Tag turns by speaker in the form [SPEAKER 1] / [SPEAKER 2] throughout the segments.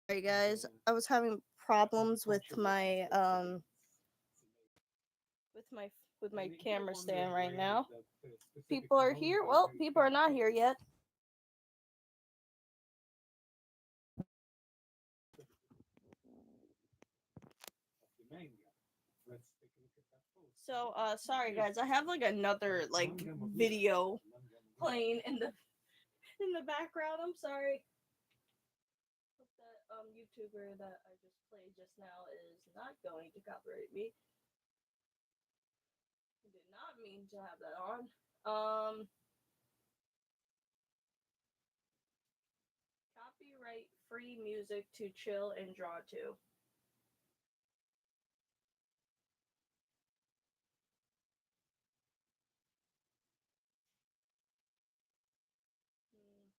[SPEAKER 1] Sorry guys, I was having problems with my with my camera stand right now. People are here. Well, people are not here yet. So, sorry guys, I have like another like video playing in the background. I'm sorry. Hope that YouTuber that I just played just now is not going to copyright me. I did not mean to have that on. Copyright free music to chill and draw to. Hmm.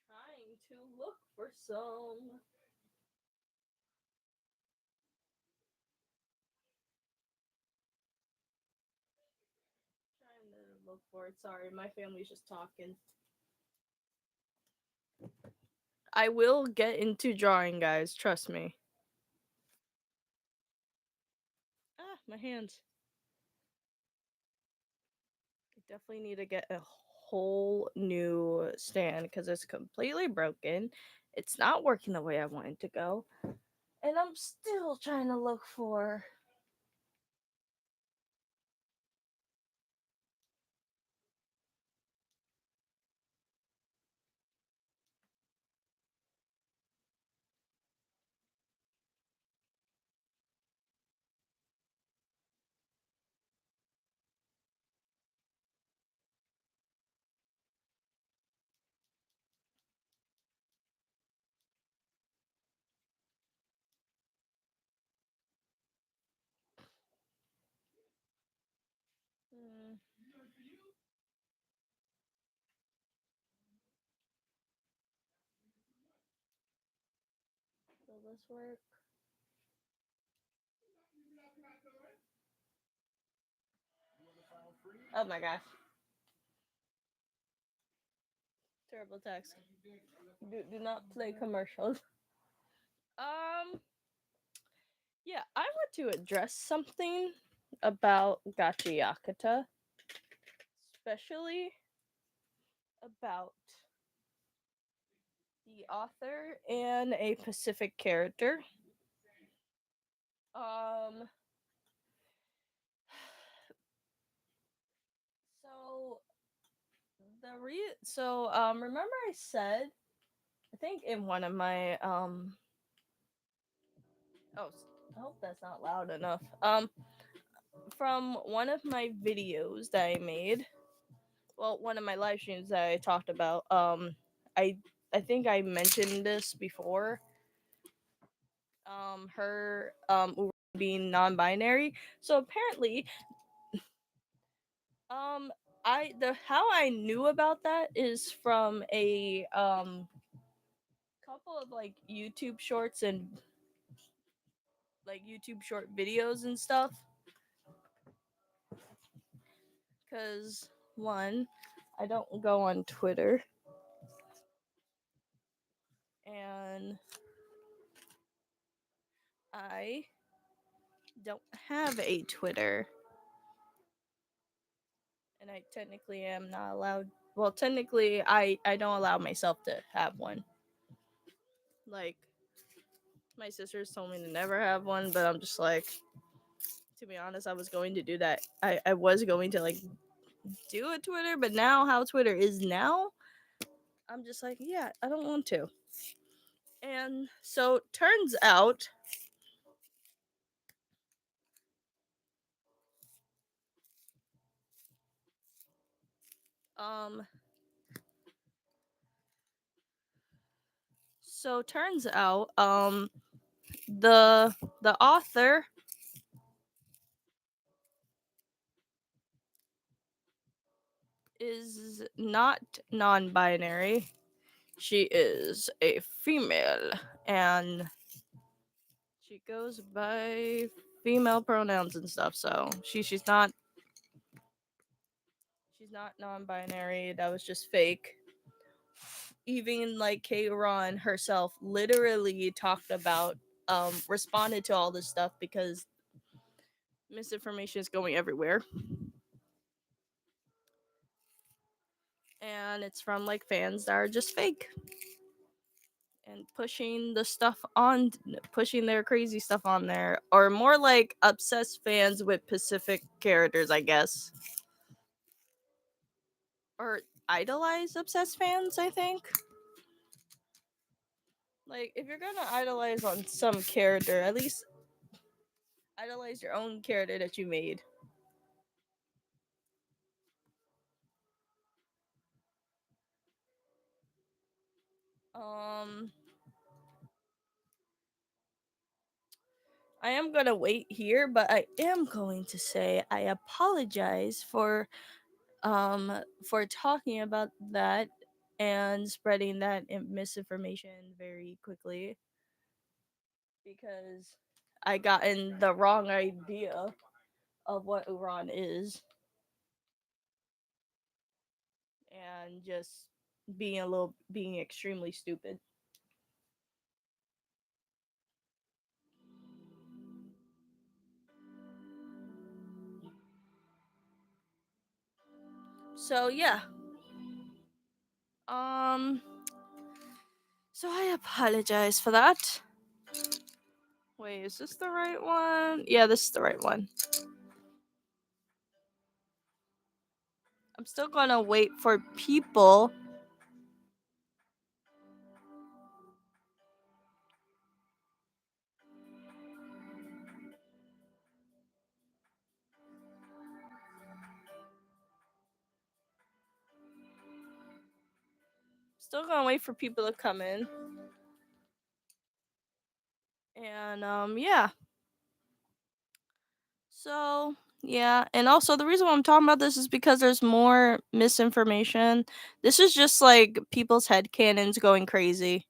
[SPEAKER 1] Trying to look for some. Trying to look for it. Sorry, my family's just talking. I will get into drawing, guys. Trust me. Ah, my hands. I definitely need to get a whole new stand because it's completely broken. It's not working the way I want it to go. And I'm still trying to look for. Hmm, will this work? Oh my gosh. Terrible text. Do not play commercials. Um, yeah, I want to address something about Gacha Yakata, especially about the author and a Pacific character. Um, so remember I said, I think in one of my oh, I hope that's not loud enough. From one of my videos that I made, well, one of my live streams that I talked about, I I think I mentioned this before. Her being non-binary. So apparently, um, I the how I knew about that is from a couple of like YouTube shorts and like YouTube short videos and stuff. Cause one, I don't go on Twitter, and I don't have a Twitter, and I technically am not allowed. Well, technically, I don't allow myself to have one. Like my sisters told me to never have one, but I'm just like, to be honest, I was going to do that. I was going to like do a Twitter, but now how Twitter is now, I'm just like, yeah, I don't want to. And so turns out, um, the author is not non-binary. She is a female, and she goes by female pronouns and stuff. So she's not non-binary. That was just fake. Even like Kay Ron herself literally talked about responded to all this stuff because misinformation is going everywhere, and it's from like fans that are just fake and pushing their crazy stuff on there, or more like obsessed fans with Pacific characters, I guess, or idolize obsessed fans, I think. Like, if you're gonna idolize on some character, at least idolize your own character that you made. um I am gonna wait here, but I am going to say I apologize for talking about that and spreading that misinformation very quickly, because I got in the wrong idea of what Uran is, and just being extremely stupid. So yeah. Um so I apologize for that. Wait, is this the right one? Yeah, this is the right one. I'm still gonna wait for people. Still gonna wait for people to come in. And yeah. So yeah, and also the reason why I'm talking about this is because there's more misinformation. This is just like people's head cannons going crazy.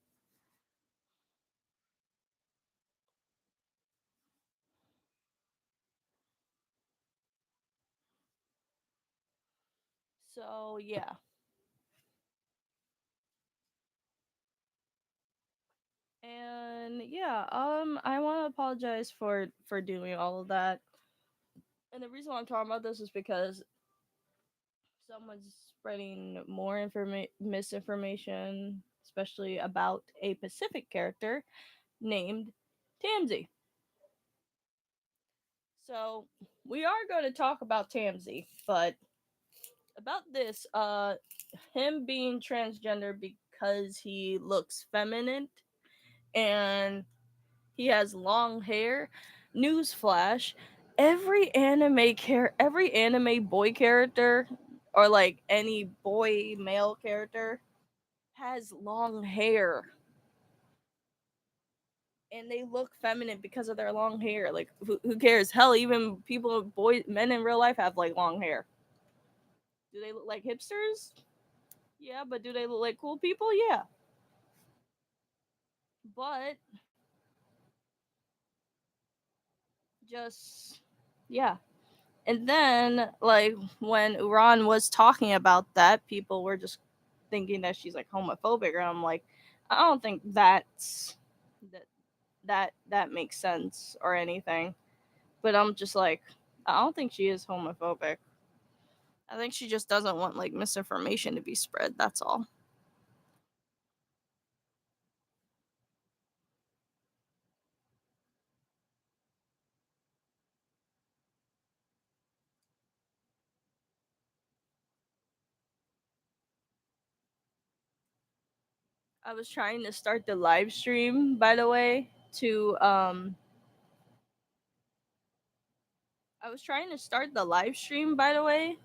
[SPEAKER 1] So yeah. And yeah, I want to apologize for doing all of that. And the reason why I'm talking about this is because someone's spreading more misinformation, especially about a Pacific character named Tamsy. So we are going to talk about Tamsy, but about this, him being transgender because he looks feminine and he has long hair. Newsflash: every anime boy character, or like any boy male character, has long hair, and they look feminine because of their long hair. Like, who cares? Hell, even men in real life have like long hair. Do they look like hipsters? Yeah, but do they look like cool people? Yeah. But just yeah. And then like when Uran was talking about that, people were just thinking that she's like homophobic, and I'm like, I don't think that that makes sense or anything. But I'm just like, I don't think she is homophobic. I think she just doesn't want like misinformation to be spread. That's all. I was trying to start the live stream, by the way, to I was trying to start the live stream, by the way,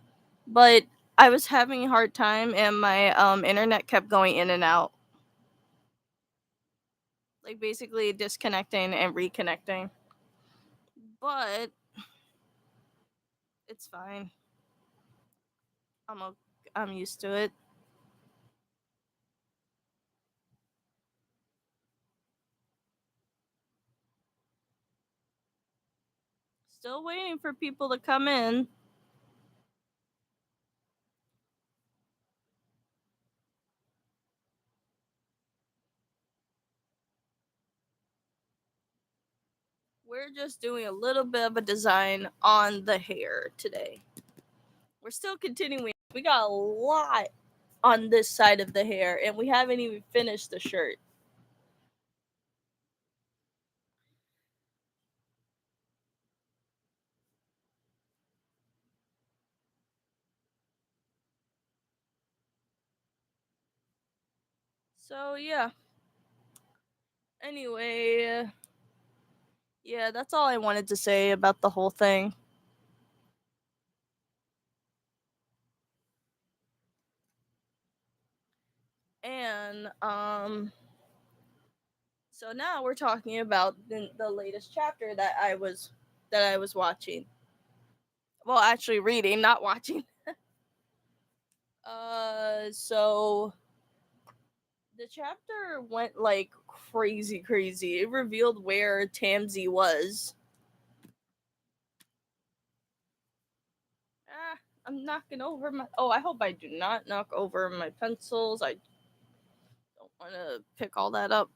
[SPEAKER 1] but I was having a hard time and my internet kept going in and out. Like basically disconnecting and reconnecting. But it's fine. I'm okay. I'm used to it. Still waiting for people to come in. We're just doing a little bit of a design on the hair today. We're still continuing. We got a lot on this side of the hair, and we haven't even finished the shirt. So yeah. Anyway, yeah, that's all I wanted to say about the whole thing. And so now we're talking about the latest chapter that I was watching. Well, actually reading, not watching. So the chapter went like crazy, crazy. It revealed where Tamsi was. Ah, I'm knocking over my. Oh, I hope I do not knock over my pencils. I don't want to pick all that up.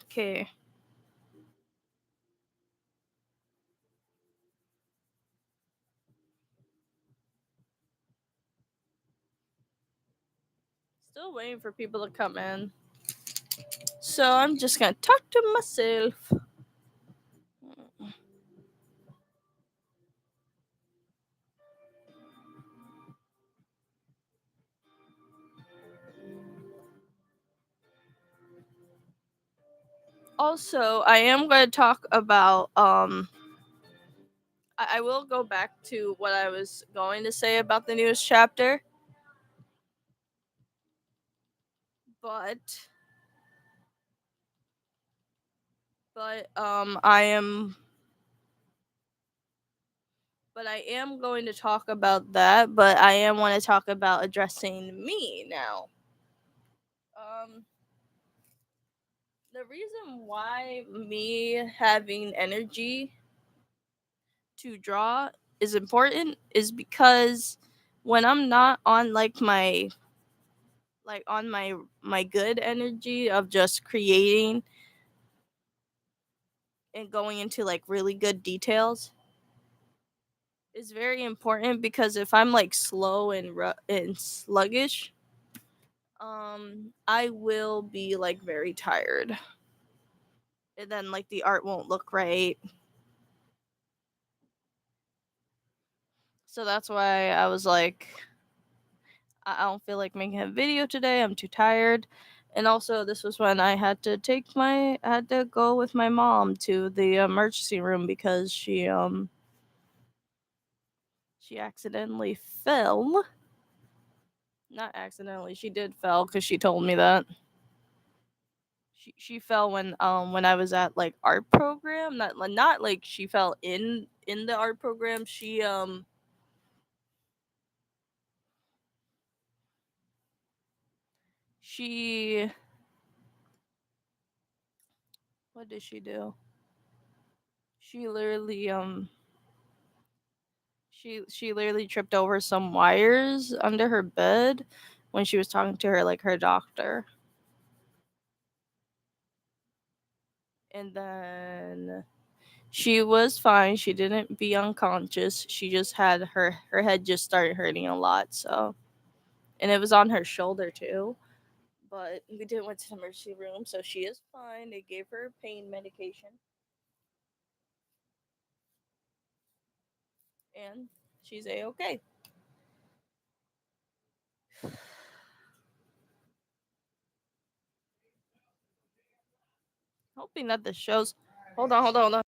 [SPEAKER 1] Okay. Still waiting for people to come in. So I'm just gonna talk to myself. Also, I am going to talk about I will go back to what I was going to say about the newest chapter, but I am going to talk about that, but I am want to talk about addressing me now. Um the reason why me having energy to draw is important is because when I'm not on my good energy of just creating and going into like really good details is very important because if I'm like slow and sluggish, I will be like very tired, and then like the art won't look right. So that's why I was like, I don't feel like making a video today. I'm too tired. And also, this was when I had to go with my mom to the emergency room because she accidentally fell. Not accidentally, she did fell because she told me that. She fell when I was at like art program. Not like she fell in the art program. She what did she do? She literally she literally tripped over some wires under her bed when she was talking to her doctor. And then she was fine. She didn't be unconscious. She just had her head just started hurting a lot. So, and it was on her shoulder too. But we did went to the emergency room, so she is fine. They gave her pain medication, and she's a okay. Hoping that this shows. Hold on, hold on, hold on.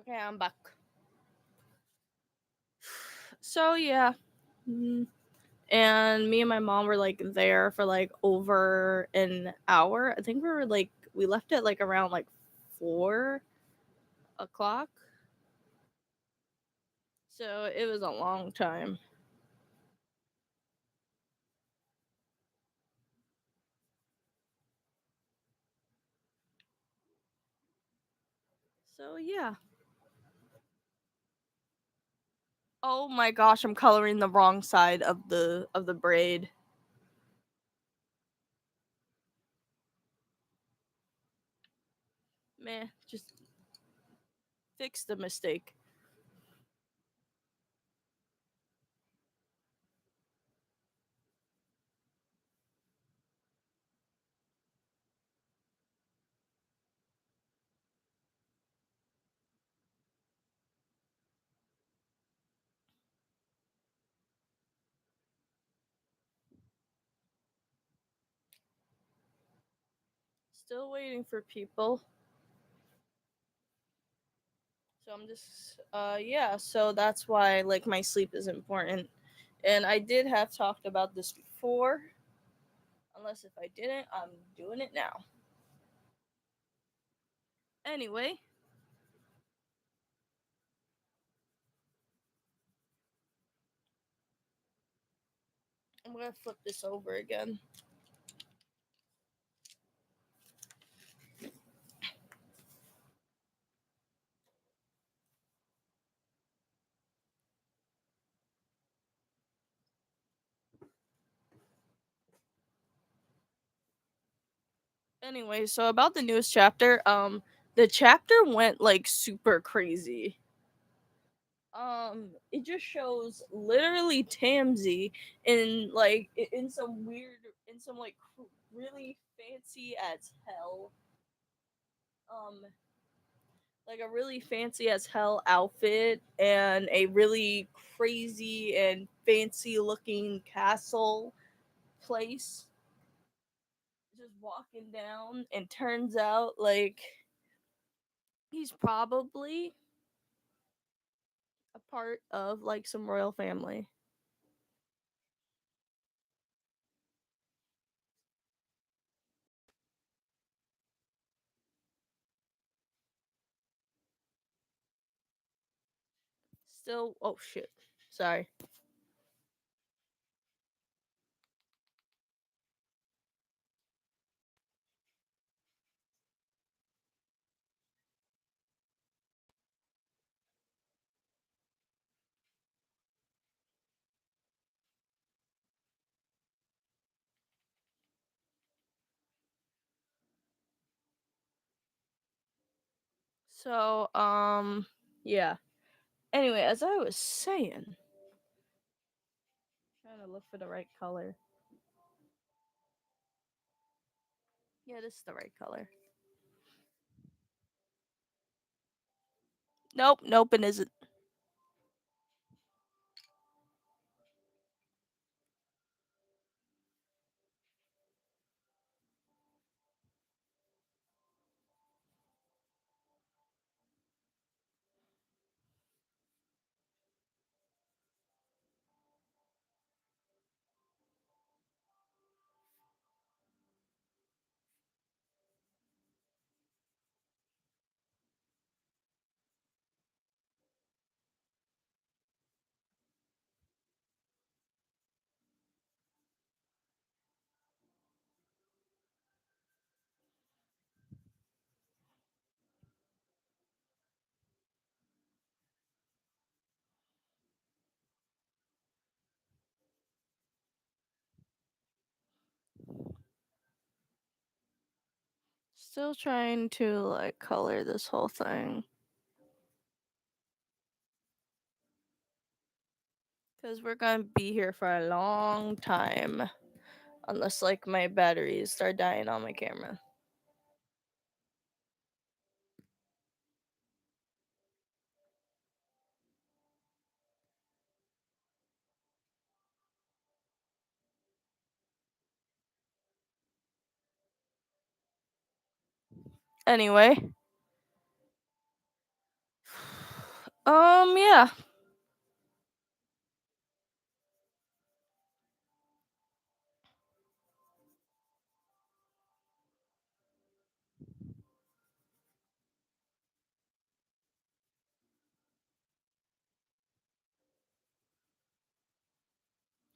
[SPEAKER 1] Okay, I'm back. So yeah, mm, and me and my mom were like there for like over an hour. I think we left at like around like 4 o'clock. So it was a long time. So yeah. Oh my gosh, I'm coloring the wrong side of the braid. Meh, just fix the mistake. Still waiting for people. So I'm just yeah, so that's why like my sleep is important. And I did have talked about this before. Unless if I didn't, I'm doing it now. Anyway, I'm gonna flip this over again. Anyway, so about the newest chapter, the chapter went like super crazy. It just shows literally Tamsy in in some weird, in some like really fancy as hell, um, like a really fancy as hell outfit and a really crazy and fancy looking castle place, just walking down, and turns out like he's probably a part of like some royal family. Still, oh shit, sorry. So, yeah. Anyway, as I was saying, trying to look for the right color. Yeah, this is the right color. Nope, nope, it isn't. Still trying to like color this whole thing. Because we're gonna be here for a long time. Unless like my batteries start dying on my camera. Anyway, Yeah.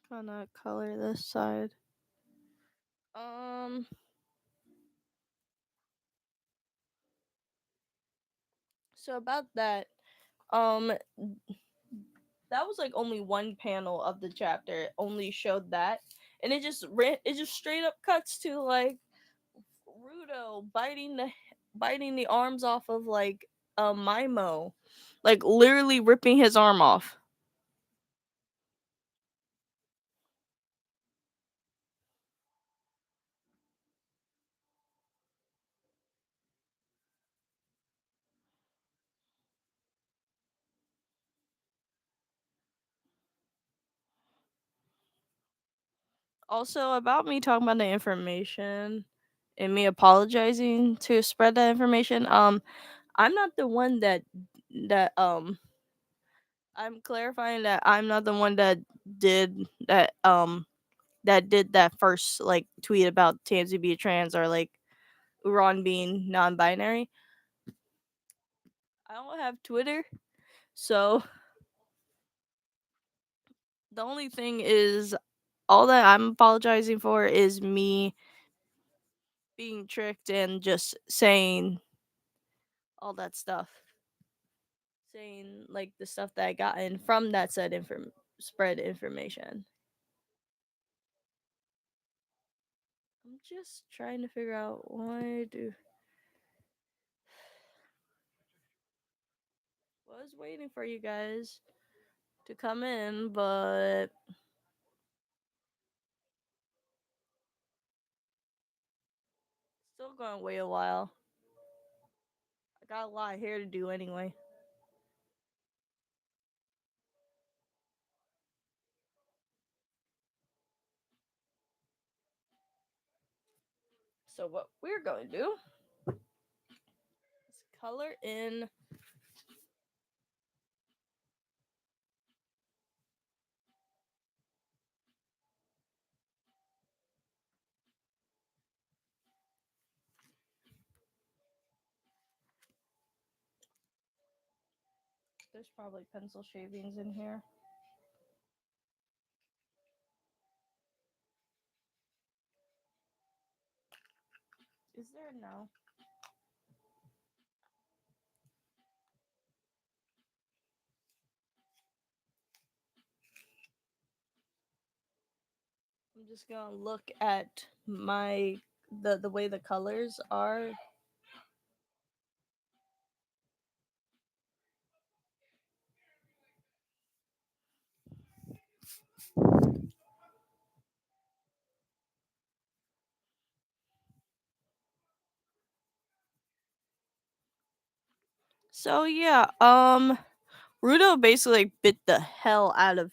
[SPEAKER 1] Gonna color this side. Um, so about that, um, that was like only one panel of the chapter. It only showed that, and it just straight up cuts to like Rudo biting the arms off of like Mimo, like literally ripping his arm off. Also, about me talking about the information and me apologizing to spread that information. I'm not the one that I'm clarifying that I'm not the one did that did that first like tweet about Tansy being trans or like Uran being non-binary. I don't have Twitter, so the only thing is all that I'm apologizing for is me being tricked and just saying all that stuff. Saying like the stuff that I gotten from that said spread information. I'm just trying to figure out why do was waiting for you guys to come in, but still gonna wait a while. I got a lot here to do anyway. So what we're going to do is color in. There's probably pencil shavings in here. Is there no? I'm just gonna look at my the way the colors are. So yeah, Rudo basically bit the hell out of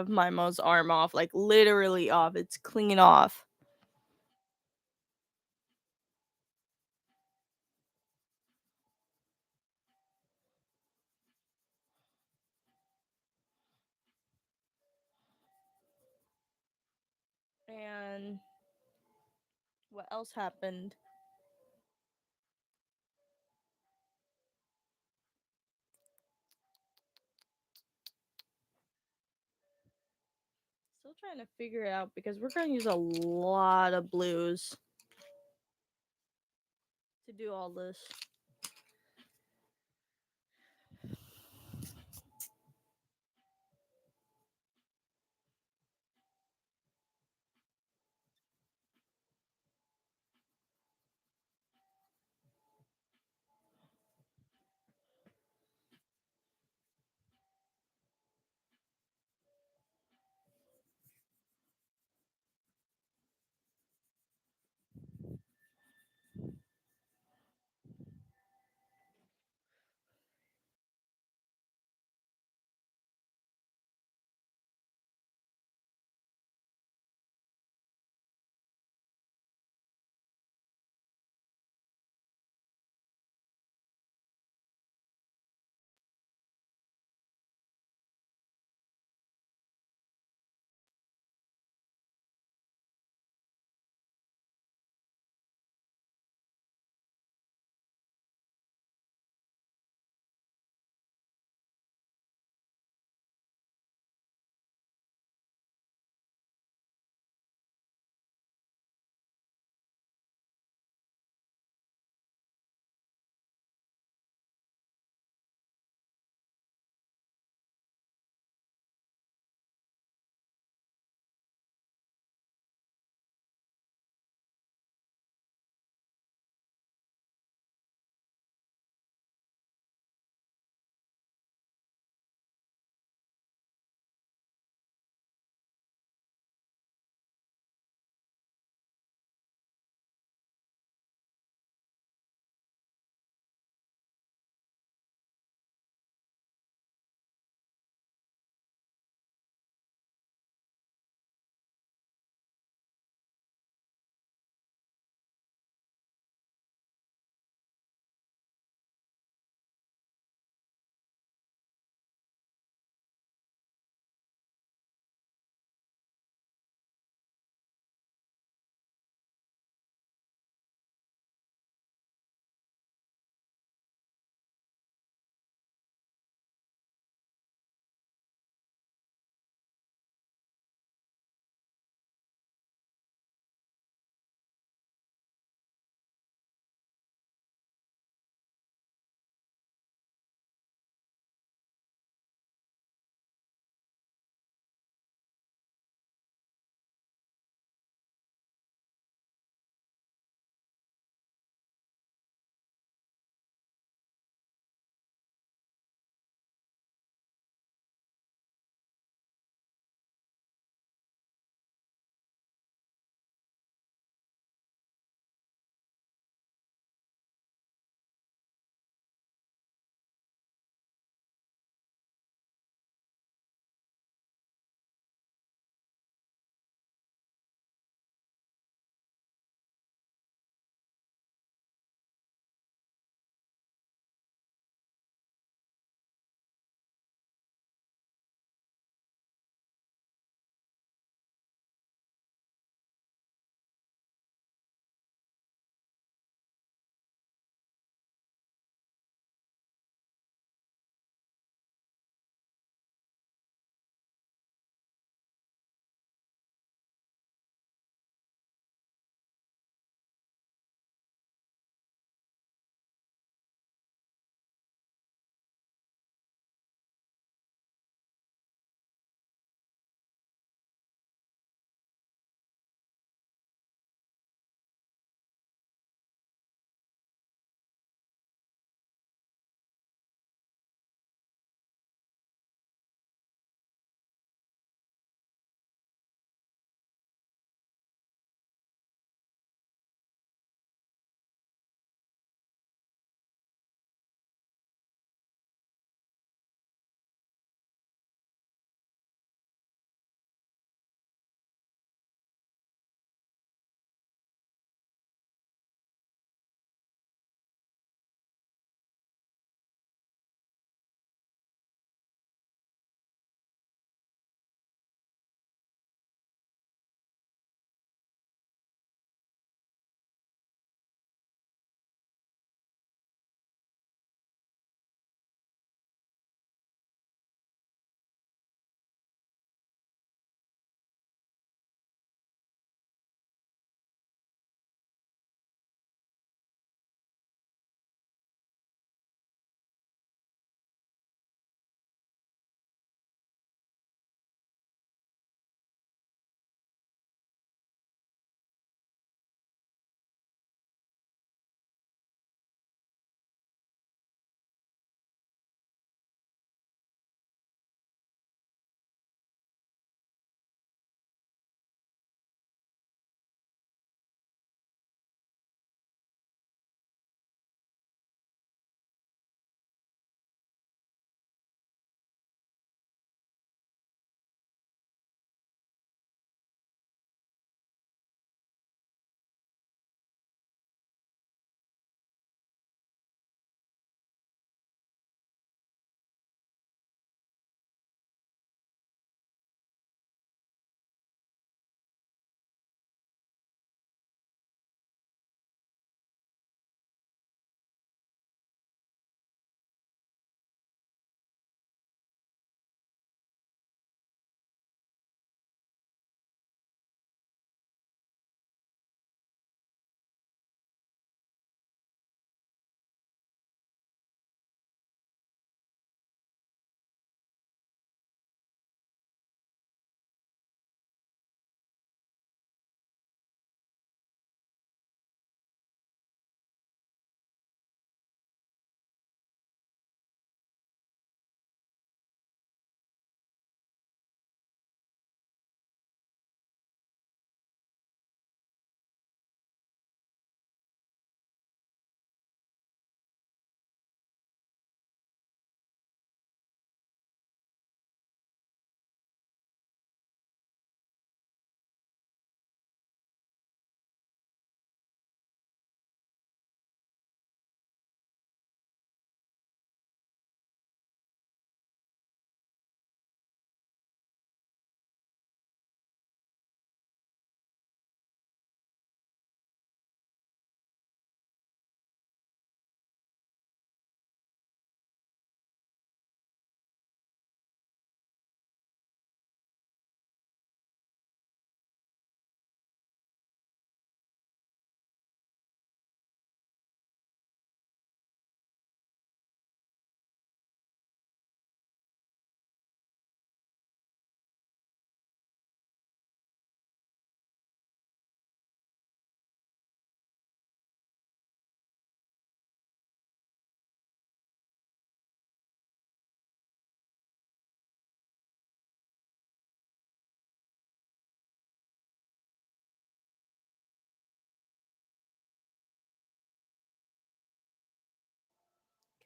[SPEAKER 1] Mimo's arm off, like literally off. It's clean off. And what else happened? Still trying to figure it out because we're gonna use a lot of blues to do all this.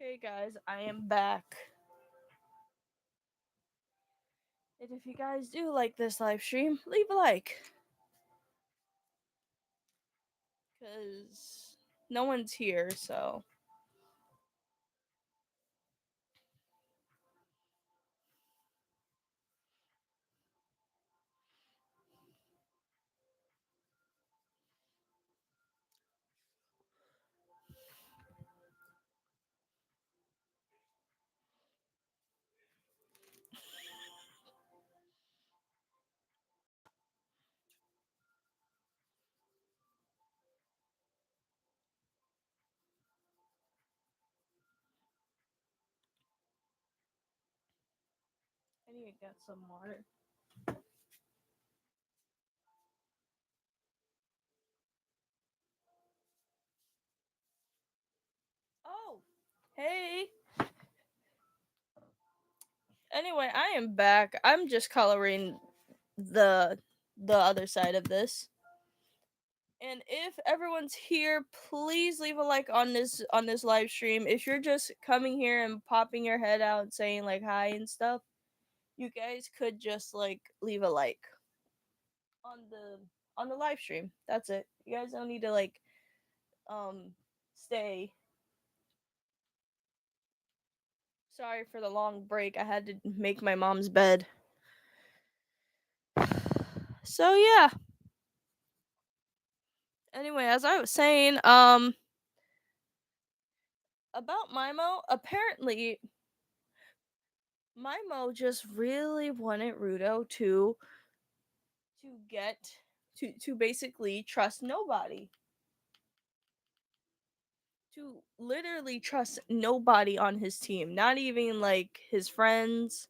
[SPEAKER 1] Okay, guys, I am back. And if you guys do like this live stream, leave a like. Because no one's here, so. I need to get some water. Oh, hey. Anyway, I am back. I'm just coloring the the other side of this. And if everyone's here, please leave a like on this live stream. If you're just coming here and popping your head out and saying like hi and stuff, you guys could just like leave a like on the live stream. That's it. You guys don't need to like um stay. Sorry for the long break. I had to make my mom's bed. So yeah. Anyway, as I was saying, about Mimo, apparently Mimo just really wanted Rudo get to basically trust nobody. To literally trust nobody on his team, not even like his friends.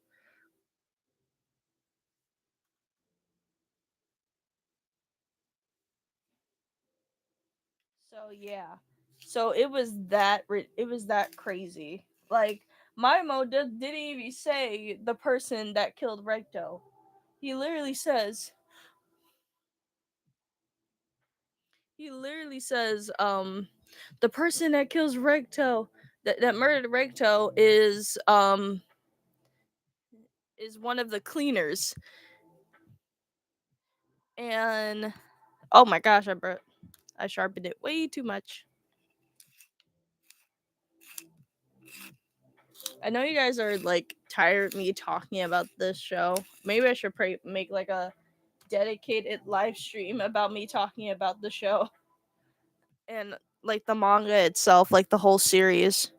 [SPEAKER 1] So yeah. So it was that crazy. Like Mimo didn't even say the person that killed Recto. He literally says the person that kills Recto that murdered Recto is one of the cleaners. And oh my gosh, I sharpened it way too much. I know you guys are like tired of me talking about this show. Maybe I should make like a dedicated live stream about me talking about the show and like the manga itself, like the whole series.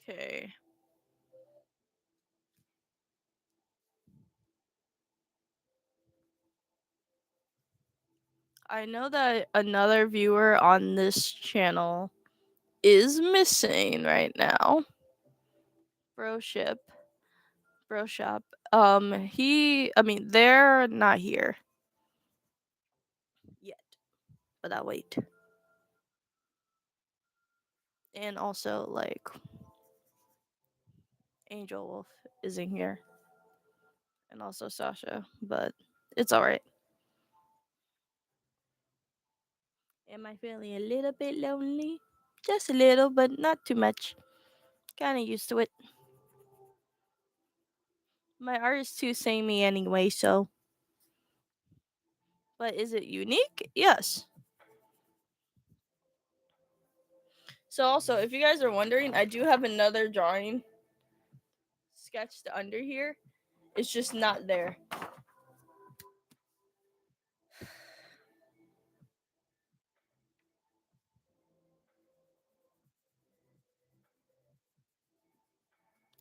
[SPEAKER 1] Okay. I know that another viewer on this channel is missing right now. Broship. Broshop. They're not here yet, but I'll wait. And also, like, Angel Wolf isn't here. And also Sasha, but it's alright. Am I feeling a little bit lonely? Just a little, but not too much. Kinda used to it. My art is too samey anyway, so. But is it unique? Yes. So also, if you guys are wondering, I do have another drawing sketched under here. It's just not there.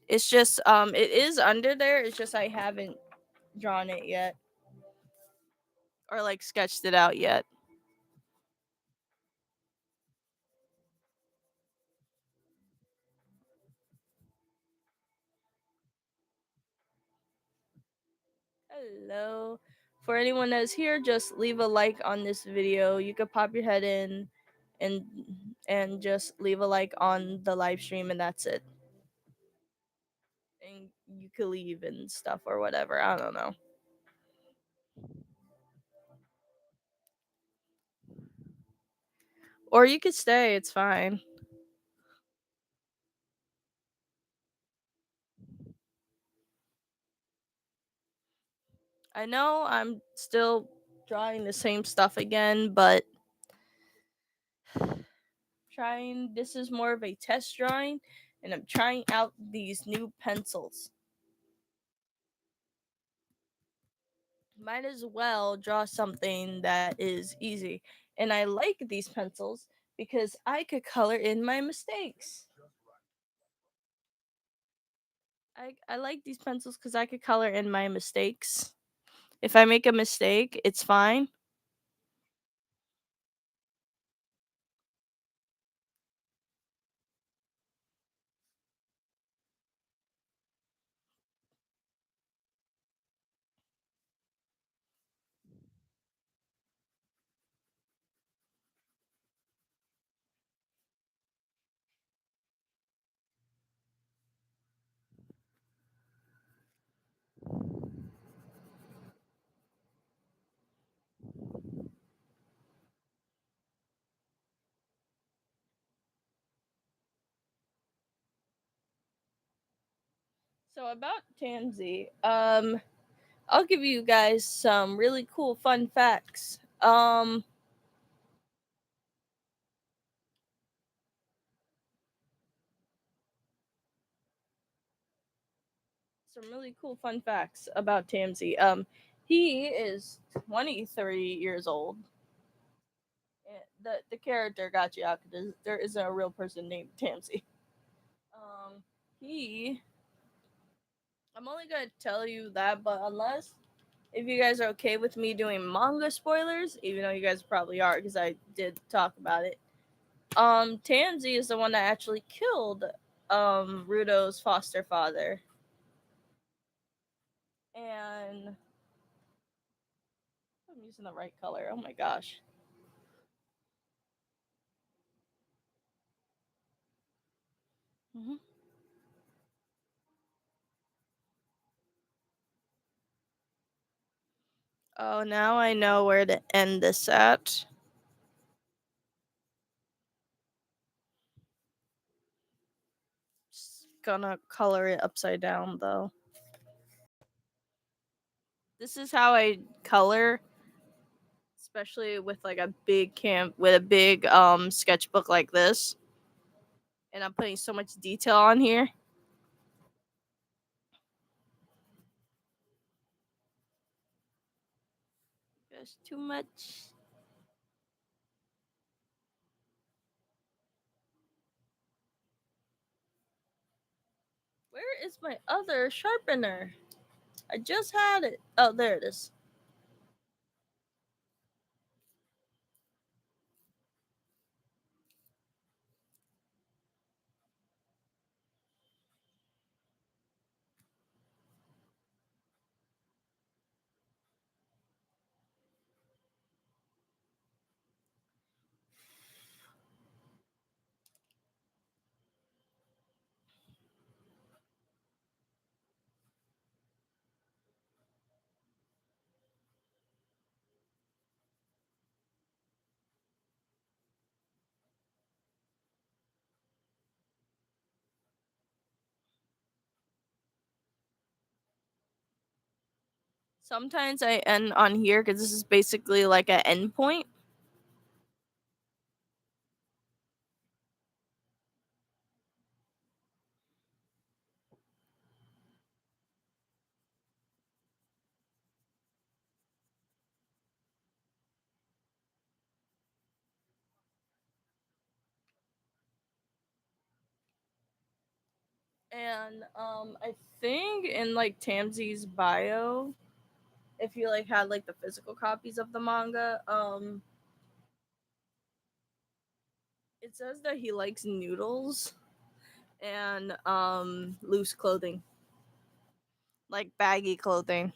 [SPEAKER 1] It's just it is under there. It's just I haven't drawn it yet. or like sketched it out yet. Hello. For anyone that's here, just leave a like on this video. You could pop your head in and just leave a like on the live stream and that's it. And you could leave and stuff or whatever. I don't know. Or you could stay, it's fine. I know I'm still drawing the same stuff again, but trying this is more of a test drawing and I'm trying out these new pencils. Might as well draw something that is easy. And I like these pencils because I could color in my mistakes. I like these pencils because I could color in my mistakes. If I make a mistake, it's fine. So about Tansy, I'll give you guys some really cool fun facts. Some really cool fun facts about Tansy. He is 23 years old. The character got you out because there isn't a real person named Tansy. Um, he. I'm only gonna tell you that, but unless if you guys are okay with me doing manga spoilers, even though you guys probably are because I did talk about it. Tansy is the one that actually killed Rudo's foster father. And I'm using the right color. Oh my gosh. Mm-hmm. Oh, now I know where to end this at. Just gonna color it upside down though. This is how I color, especially with like a big sketchbook like this. And I'm putting so much detail on here. There's too much. Where is my other sharpener? I just had it. Oh, there it is. Sometimes I end on here because this is basically like an endpoint. And I think in like Tamsy's bio, if you like had like the physical copies of the manga, it says that he likes noodles and loose clothing, like baggy clothing.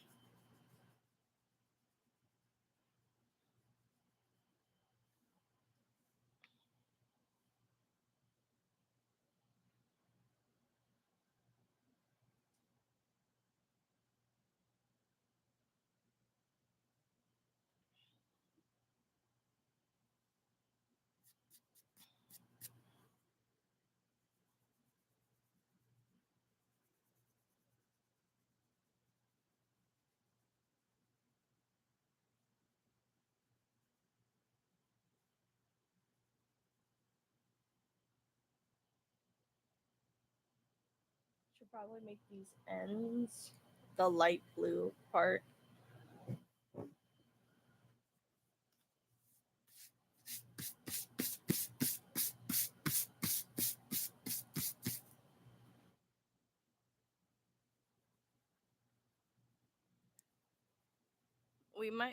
[SPEAKER 1] Should probably make these ends the light blue part.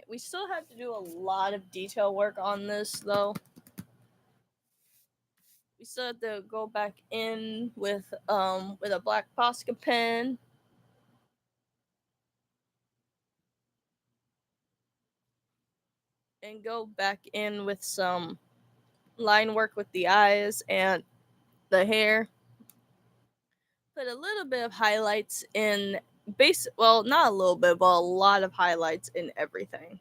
[SPEAKER 1] We still have to do a lot of detail work on this though. We still have to go back in with a black Posca pen and go back in with some line work with the eyes and the hair. Put a little bit of highlights in base, well, not a little bit, but a lot of highlights in everything.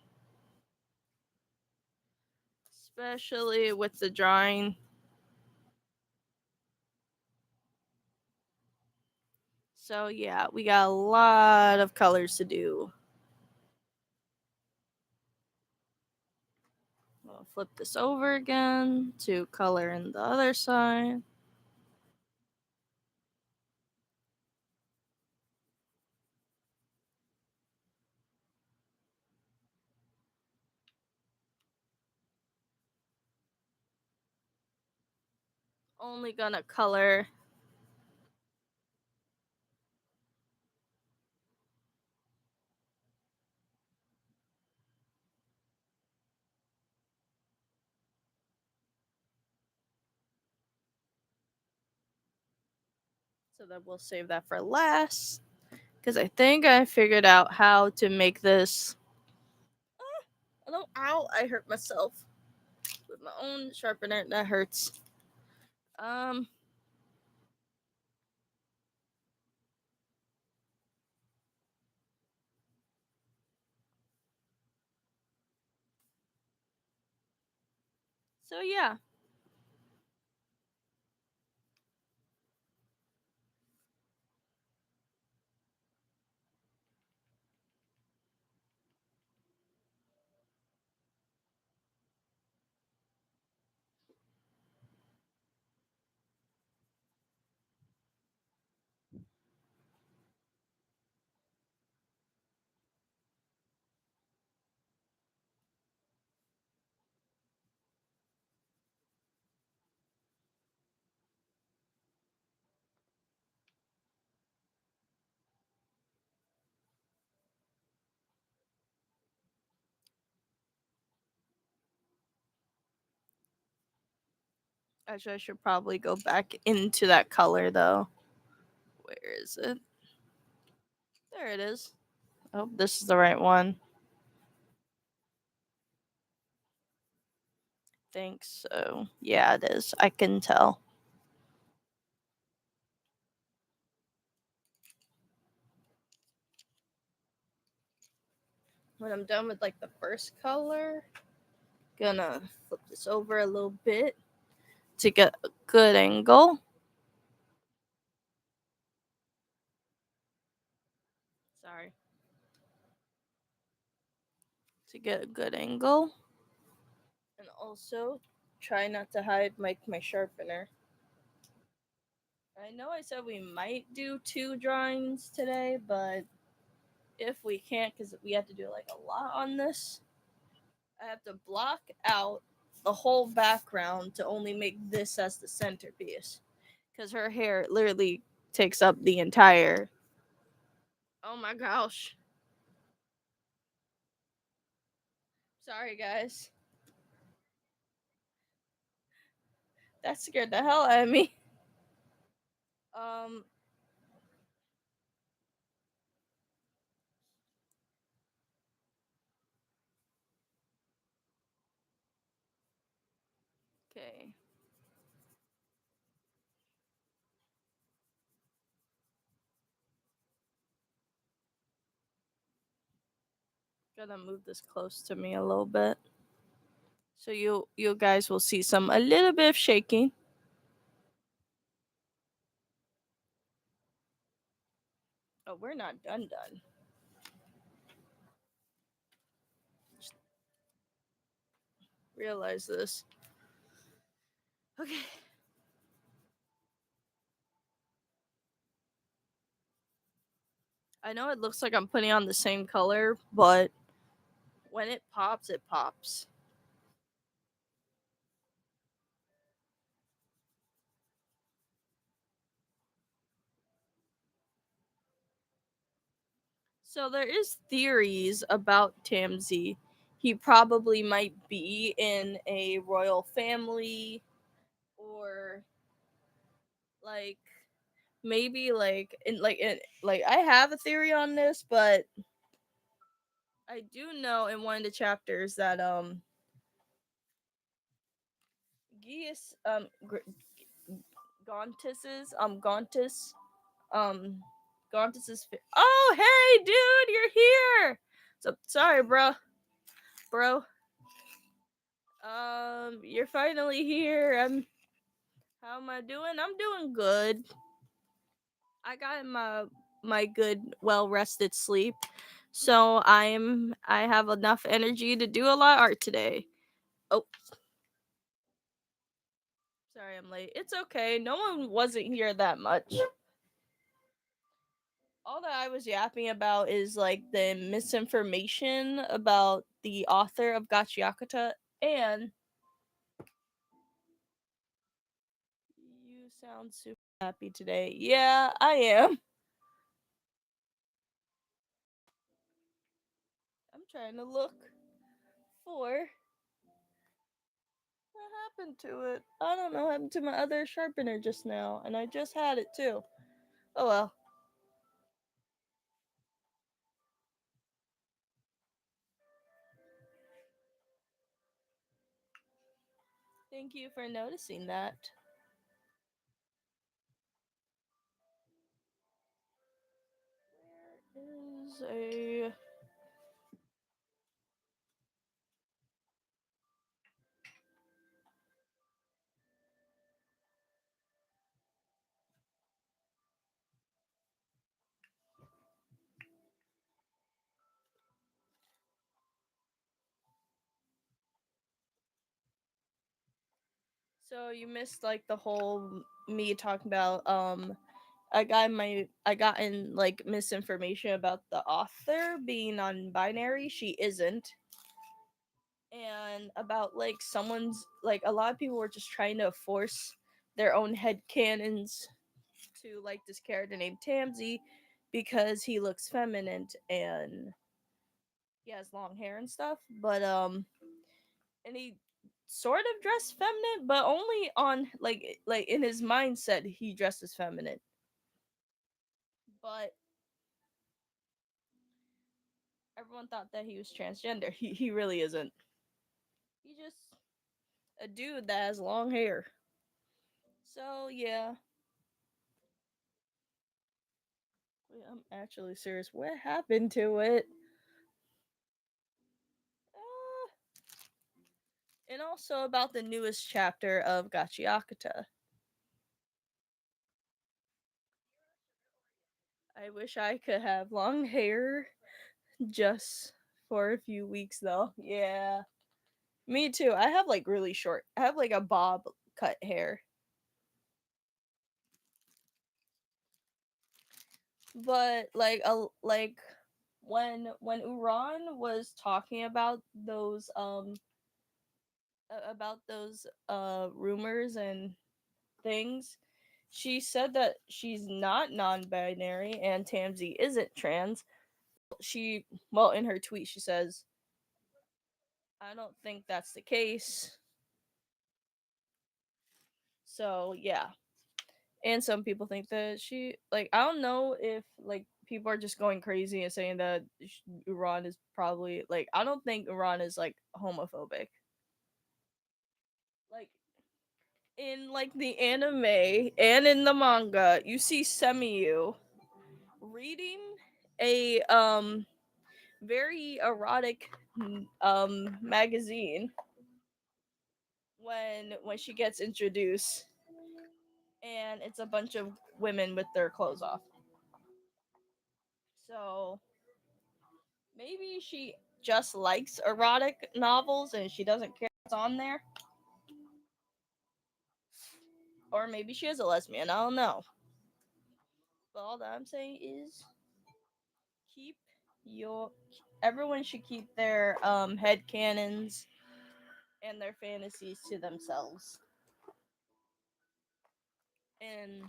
[SPEAKER 1] Especially with the drawing. So yeah, we got a lot of colors to do. We'll flip this over again to color in the other side. Only gonna color so that we'll save that for last because I think I figured out how to make this. Oh, no, ow! I hurt myself with my own sharpener. That hurts. Um, so yeah, actually, I should probably go back into that color though. Where is it? There it is. Oh, this is the right one. Think so. Yeah, it is. I can tell. When I'm done with like the first color, gonna flip this over a little bit to get a good angle. Sorry. To get a good angle. And also try not to hide my sharpener. I know I said we might do 2 drawings today, but if we can't, because we have to do like a lot on this, I have to block out the whole background to only make this as the centerpiece. Because her hair literally takes up the entire. Oh my gosh. Sorry, guys. That scared the hell out of me. Um. Okay. Gonna move this close to me a little bit, so you guys will see some a little bit of shaking. Oh, we're not done. Just realize this. Okay. I know it looks like I'm putting on the same color, but when it pops, it pops. So there is theories about Tamsi. He probably might be in a royal family, or like maybe like I have a theory on this, but I do know in one of the chapters that Geas Gauntus's um Gauntus's oh, hey dude, you're here. So sorry, bro. You're finally here. How am I doing? I'm doing good. I got my good well rested sleep. So I have enough energy to do a lot of art today. Oh, sorry I'm late. It's okay. No one wasn't here that much. All that I was yapping about is like the misinformation about the author of Gachiakuta, and you sound super happy today. Yeah, I am. I'm trying to look for what happened to it. I don't know what happened to my other sharpener just now, and I just had it too. Oh well. Thank you for noticing that. Is a so you missed like the whole me talking about I got in like misinformation about the author being non-binary. She isn't. And about like someone's like a lot of people were just trying to force their own head canons to like this character named Tamsi because he looks feminine and he has long hair and stuff. But and he sort of dressed feminine, but only on like in his mindset he dresses feminine. But everyone thought that he was transgender. He really isn't. He's just a dude that has long hair. So yeah, wait, I'm actually serious. What happened to it? Uh, and also about the newest chapter of Gachiakuta. I wish I could have long hair just for a few weeks though. Yeah. Me too. I have like really short. I have like a bob cut hair. But like when Uran was talking about those rumors and things, she said that she's not non-binary and Tamsi isn't trans. She well in her tweet she says I don't think that's the case. So yeah. And some people think that she like I don't know if like people are just going crazy and saying that Iran is probably like I don't think Iran is like homophobic. Like in like the anime and in the manga, you see Semiyu reading a very erotic magazine when she gets introduced, and it's a bunch of women with their clothes off. So maybe she just likes erotic novels and she doesn't care what's on there. Or maybe she is a lesbian. I don't know. But all that I'm saying is keep your everyone should keep their head canons and their fantasies to themselves. And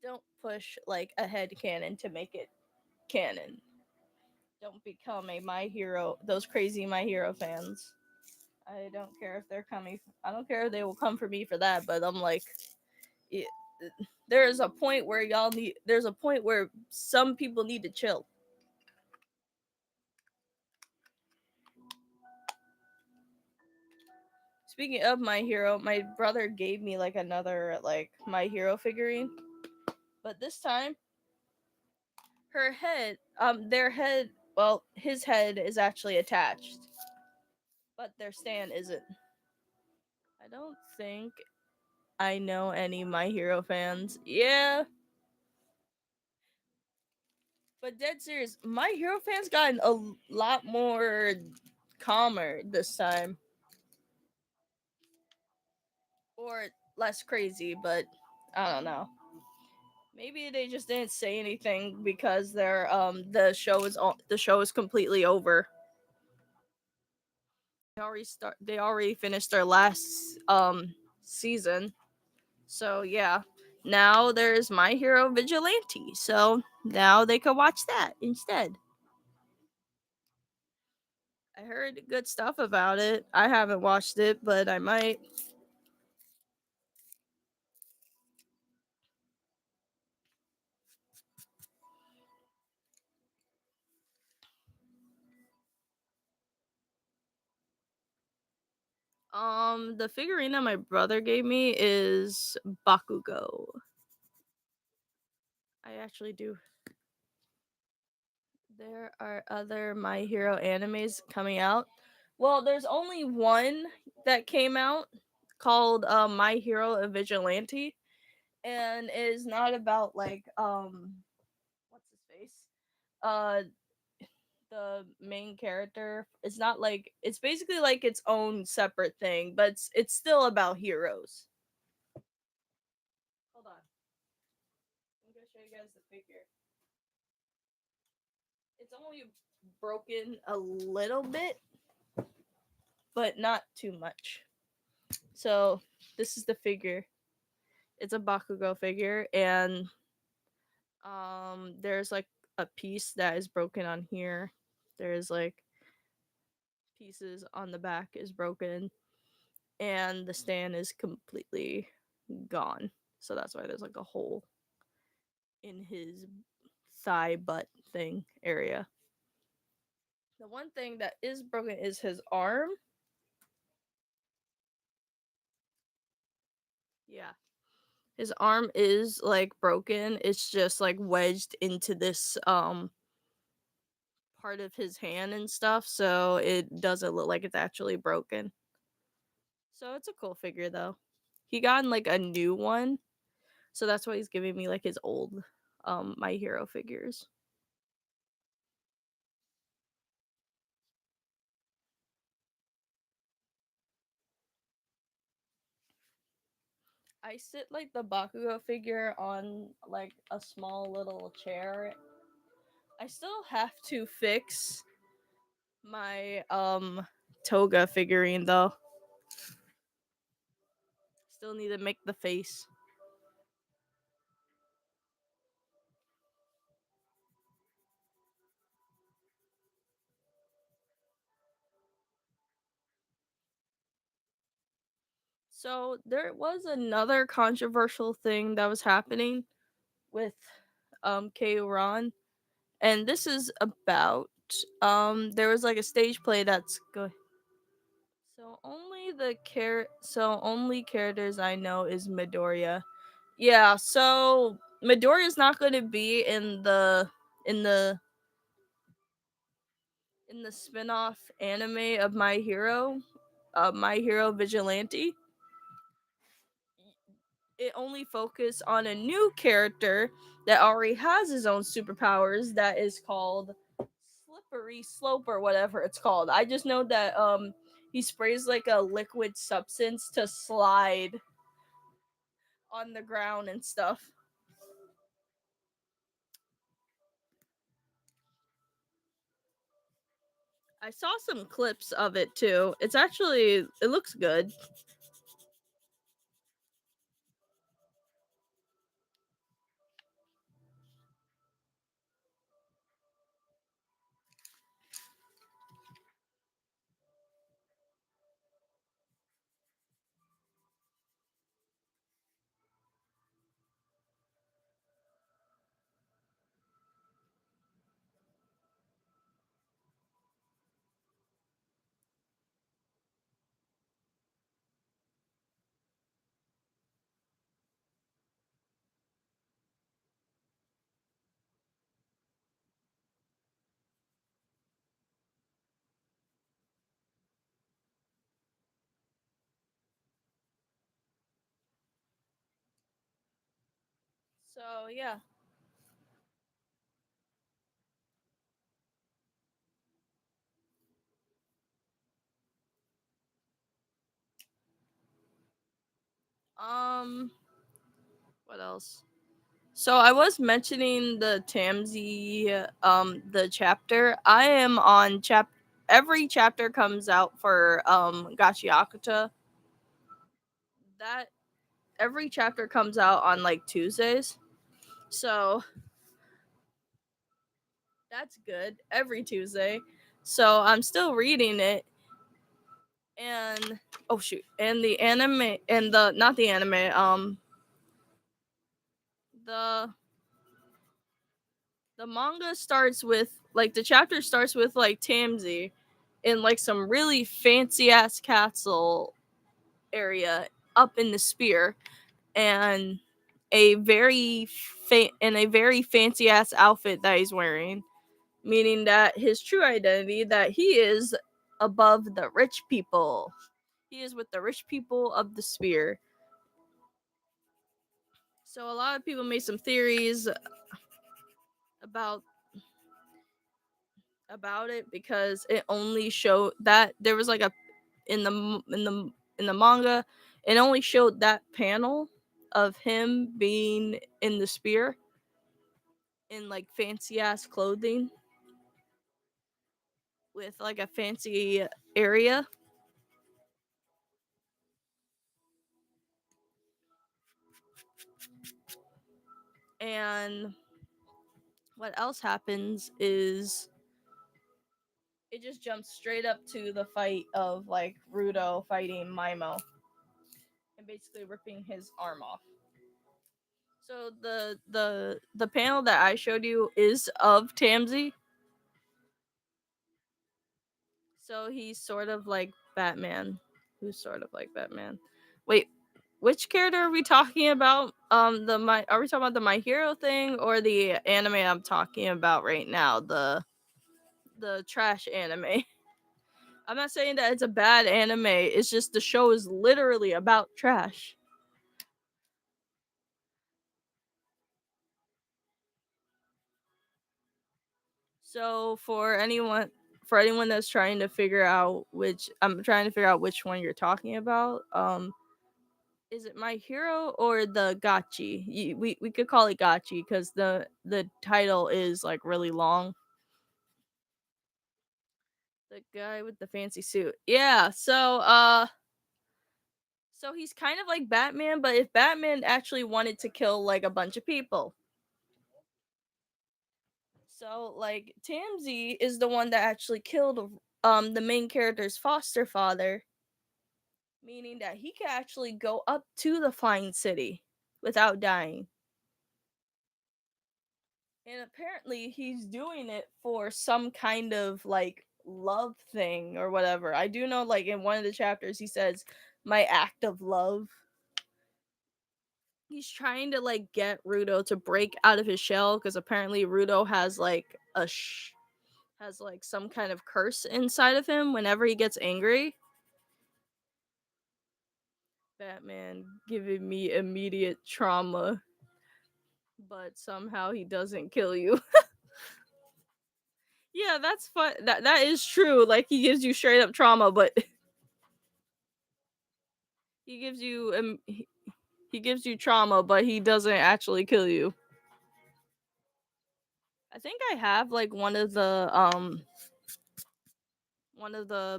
[SPEAKER 1] don't push like a head canon to make it canon. Don't become a My Hero those crazy My Hero fans. I don't care if they're coming. I don't care if they will come for me for that. But I'm like, it, there's a point where y'all need. There's a point where some people need to chill. Speaking of My Hero, my brother gave me like another like My Hero figurine, but this time her head, their head, well, his head is actually attached, but their stand isn't. I don't think I know any My Hero fans. Yeah, but dead serious, My Hero fans gotten a lot more calmer this time, or less crazy. But I don't know. Maybe they just didn't say anything because the show is completely over. They already finished their last season. So yeah. Now there's My Hero Vigilante. So now they could watch that instead. I heard good stuff about it. I haven't watched it, but I might. The figurine that my brother gave me is Bakugo. I actually do. There are other My Hero animes coming out. Well, there's only one that came out called My Hero Vigilante, and is not about like what's his face? Uh the main character. It's not like it's basically like its own separate thing, but it's still about heroes. Hold on. I'm gonna show you guys the figure. It's only broken a little bit, but not too much. So this is the figure. It's a Bakugo figure, and there's like a piece that is broken on here. There's like pieces on the back is broken, and the stand is completely gone. So that's why there's like a hole in his thigh butt thing area. The one thing that is broken is his arm. Yeah. His arm is like broken. It's just like wedged into this part of his hand and stuff, so it doesn't look like it's actually broken. So it's a cool figure though. He got like a new one, so that's why he's giving me like his old My Hero figures. I sit like the Bakugo figure on like a small little chair. I still have to fix my Toga figurine though. Still need to make the face. So there was another controversial thing that was happening with K-Ron, and this is about there was like a stage play that's go. So only characters I know is Midoriya. Yeah, so Midoriya's not going to be in the in the spin-off anime of My Hero Vigilante. It only focused on a new character that already has his own superpowers that is called Slippery Slope or whatever it's called. I just know that he sprays like a liquid substance to slide on the ground and stuff. I saw some clips of it too. It looks good. So yeah. Um what else? So I was mentioning the Tamsi the chapter. I am on every chapter comes out for Gachi Akuta. That every chapter comes out on like Tuesdays. So that's good. Every Tuesday. So I'm still reading it and oh shoot. And the anime and the not the anime, the the manga starts with like the chapter starts with like Tamsi in like some really fancy ass castle area up in the spear and a very fancy ass outfit that he's wearing, meaning that his true identity that he is above the rich people. He is with the rich people of the spear. So a lot of people made some theories about it because it only showed that there was like a in the in the manga it only showed that panel of him being in the spear in like fancy ass clothing with like a fancy area. And what else happens is it just jumps straight up to the fight of like Rudo fighting Maimo and basically ripping his arm off. So the panel that I showed you is of Tamsi. So he's sort of like Batman. Who's sort of like Batman? Wait, which character are we talking about? The my are we talking about the My Hero thing or the anime I'm talking about right now? The trash anime. I'm not saying that it's a bad anime. It's just the show is literally about trash. So for anyone that's trying to figure out which I'm trying to figure out which one you're talking about, is it My Hero or the Gachi? We could call it Gachi because the title is like really long. The guy with the fancy suit. Yeah. So he's kind of like Batman, but if Batman actually wanted to kill like a bunch of people. So like Tamsi is the one that actually killed the main character's foster father meaning that he can actually go up to the flying city without dying. And apparently he's doing it for some kind of like love thing or whatever. I do know like in one of the chapters he says my act of love. He's trying to like get Rudo to break out of his shell because apparently Rudo has like has like some kind of curse inside of him whenever he gets angry. Batman giving me immediate trauma, but somehow he doesn't kill you. Yeah, that's fun. That is true. Like he gives you straight up trauma, but he gives you he gives you trauma, but he doesn't actually kill you. I think I have like one of the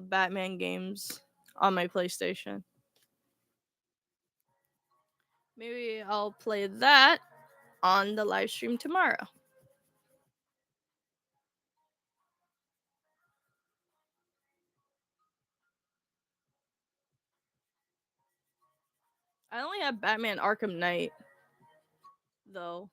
[SPEAKER 1] Batman games on my PlayStation. Maybe I'll play that on the live stream tomorrow. I only have Batman Arkham Knight though.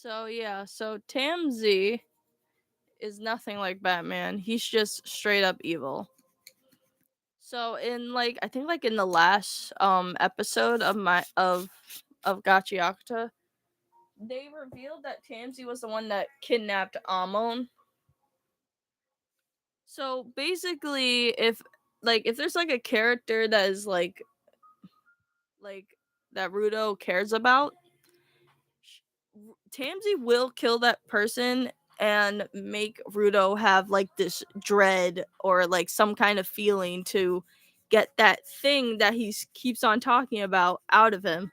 [SPEAKER 1] So yeah, so Tamzi is nothing like Batman. He's just straight up evil. So in like I think like in the last episode of Gachiakuta, they revealed that Tamsi was the one that kidnapped Amon. So basically if there's like a character that is like that Rudo cares about, Tamsi will kill that person and make Rudo have like this dread or like some kind of feeling to get that thing that he keeps on talking about out of him.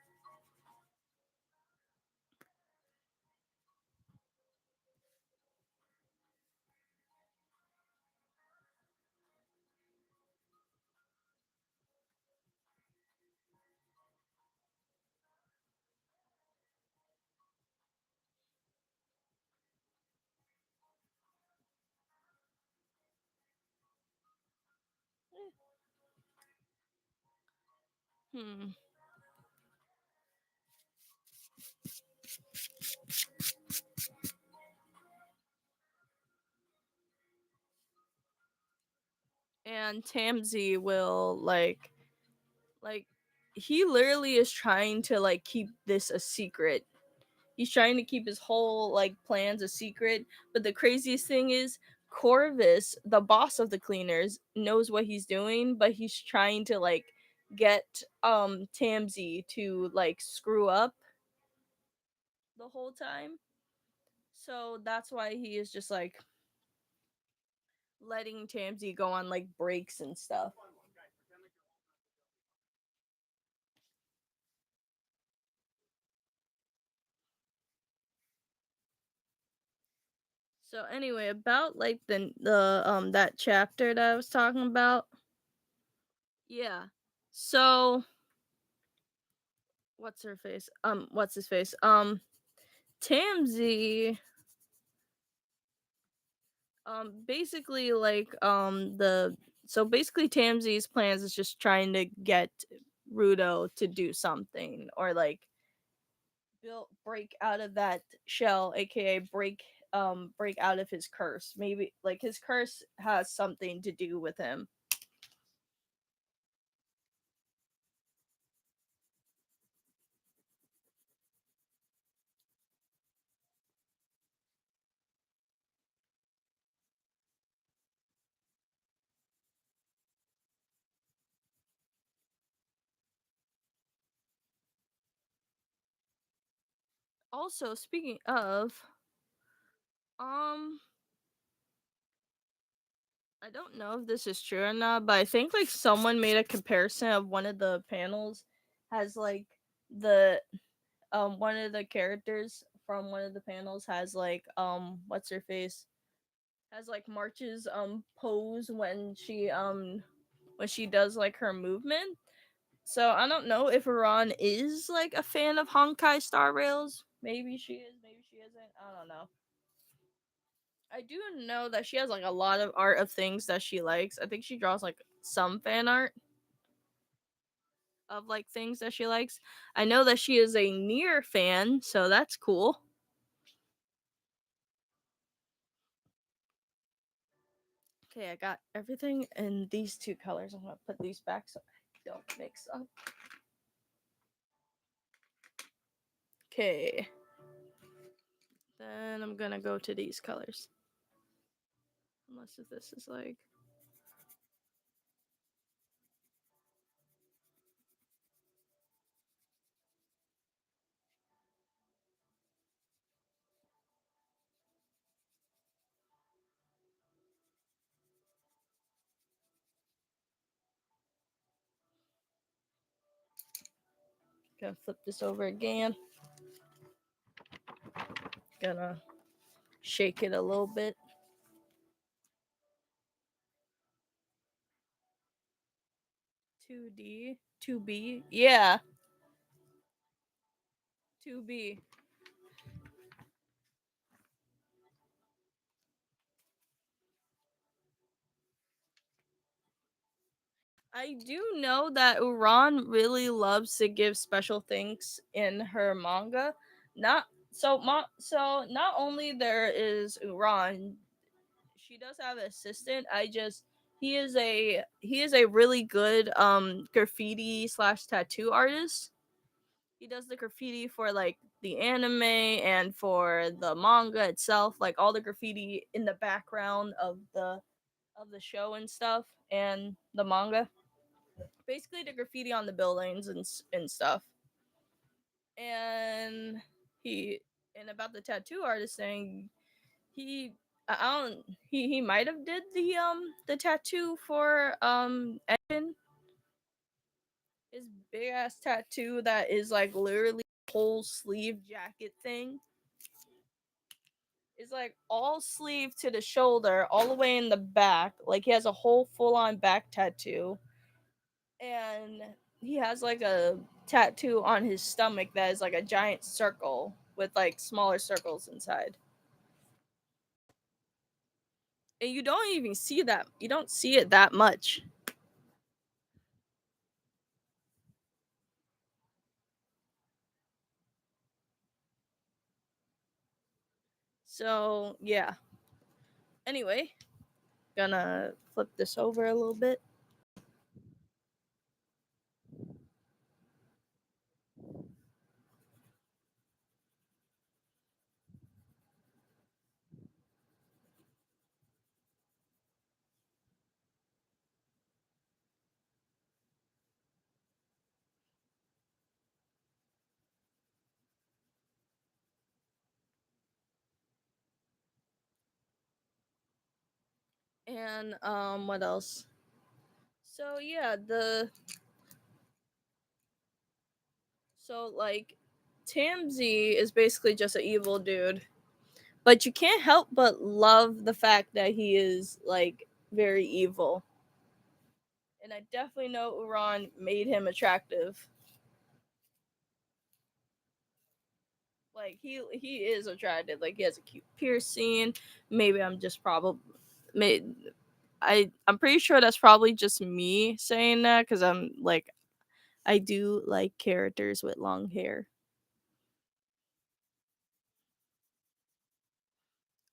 [SPEAKER 1] Hmm. And Tamsi will like he literally is trying to like keep this a secret. He's trying to keep his whole like plans a secret. But the craziest thing is Corvus, the boss of the cleaners, knows what he's doing, but he's trying to like get Tamsi to like screw up the whole time. So that's why he is just like letting Tamsi go on like breaks and stuff. So anyway, about like the that chapter that I was talking about. Yeah. So what's her face? What's his face? Tamsi basically like the so basically Tamsi's plans is just trying to get Rudo to do something or like break out of that shell, aka break out of his curse. Maybe like his curse has something to do with him. Also, speaking of, um I don't know if this is true or not, but I think like someone made a comparison of one of the panels has like the one of the characters from one of the panels has like what's her face has like March's pose when she does like her movement. So I don't know if Iran is like a fan of Honkai Star Rails. Maybe she is, maybe she isn't. I don't know. I do know that she has like a lot of art of things that she likes. I think she draws like some fan art of like things that she likes. I know that she is a Nier fan, so that's cool. Okay, I got everything in these two colors. I'm gonna put these back so I don't mix up. Okay. Then I'm gonna go to these colors. Unless if this is like gonna flip this over again. Gonna shake it a little bit. 2D, 2B. Yeah, 2B. I do know that Uran really loves to give special things in her manga. Not so not only there is Uran, she does have an assistant. He is a really good graffiti slash tattoo artist. He does the graffiti for like the anime and for the manga itself, like all the graffiti in the background of the show and stuff and the manga. Basically the graffiti on the buildings and stuff. And he and about the tattoo artist thing, he I don't he might have did the tattoo for Evan. His big ass tattoo that is like literally whole sleeve jacket thing. Is like all sleeve to the shoulder, all the way in the back. Like he has a whole full on back tattoo. And he has like a tattoo on his stomach that is like a giant circle with like smaller circles inside. And you don't even see that. You don't see it that much. So, yeah. Anyway, gonna flip this over a little bit. And what else? So yeah, the so like Tamzi is basically just an evil dude. But you can't help but love the fact that he is like very evil. And I definitely know Uran made him attractive. Like he is attractive. Like he has a cute piercing. Maybe I'm just probably made I'm pretty sure that's probably just me saying that because I'm like I do like characters with long hair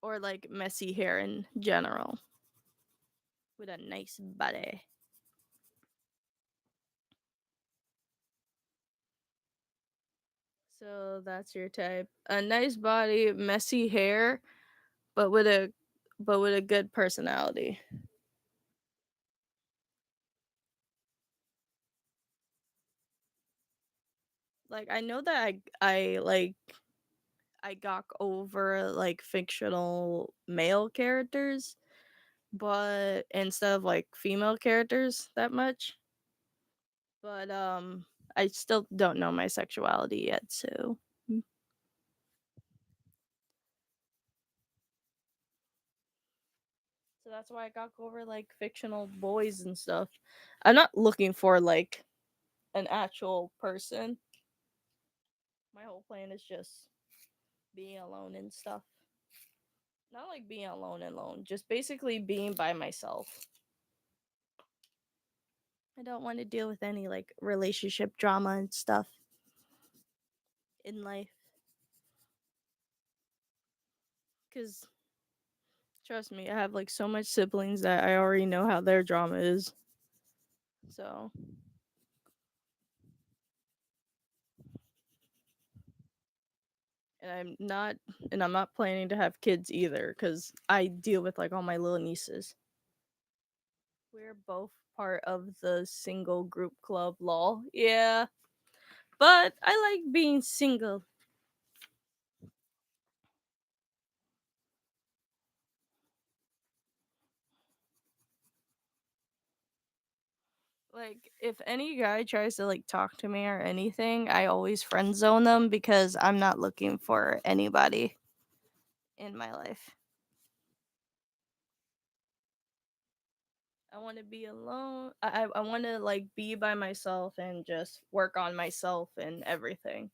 [SPEAKER 1] or like messy hair in general with a nice body. So that's your type. A nice body, messy hair, but with a good personality. Like I know that I got over like fictional male characters, but instead of like female characters that much. But I still don't know my sexuality yet, so so that's why I got over like fictional boys and stuff. I'm not looking for like an actual person. My whole plan is just being alone and stuff. Not like being alone, just basically being by myself. I don't want to deal with any like relationship drama and stuff in life. Cause trust me, I have like so much siblings that I already know how their drama is. So and I'm not planning to have kids either because I deal with like all my little nieces. We're both part of the single group club lol. Yeah. But I like being single. Like if any guy tries to like talk to me or anything, I always friend zone them because I'm not looking for anybody in my life. I want to be alone. I want to like be by myself and just work on myself and everything.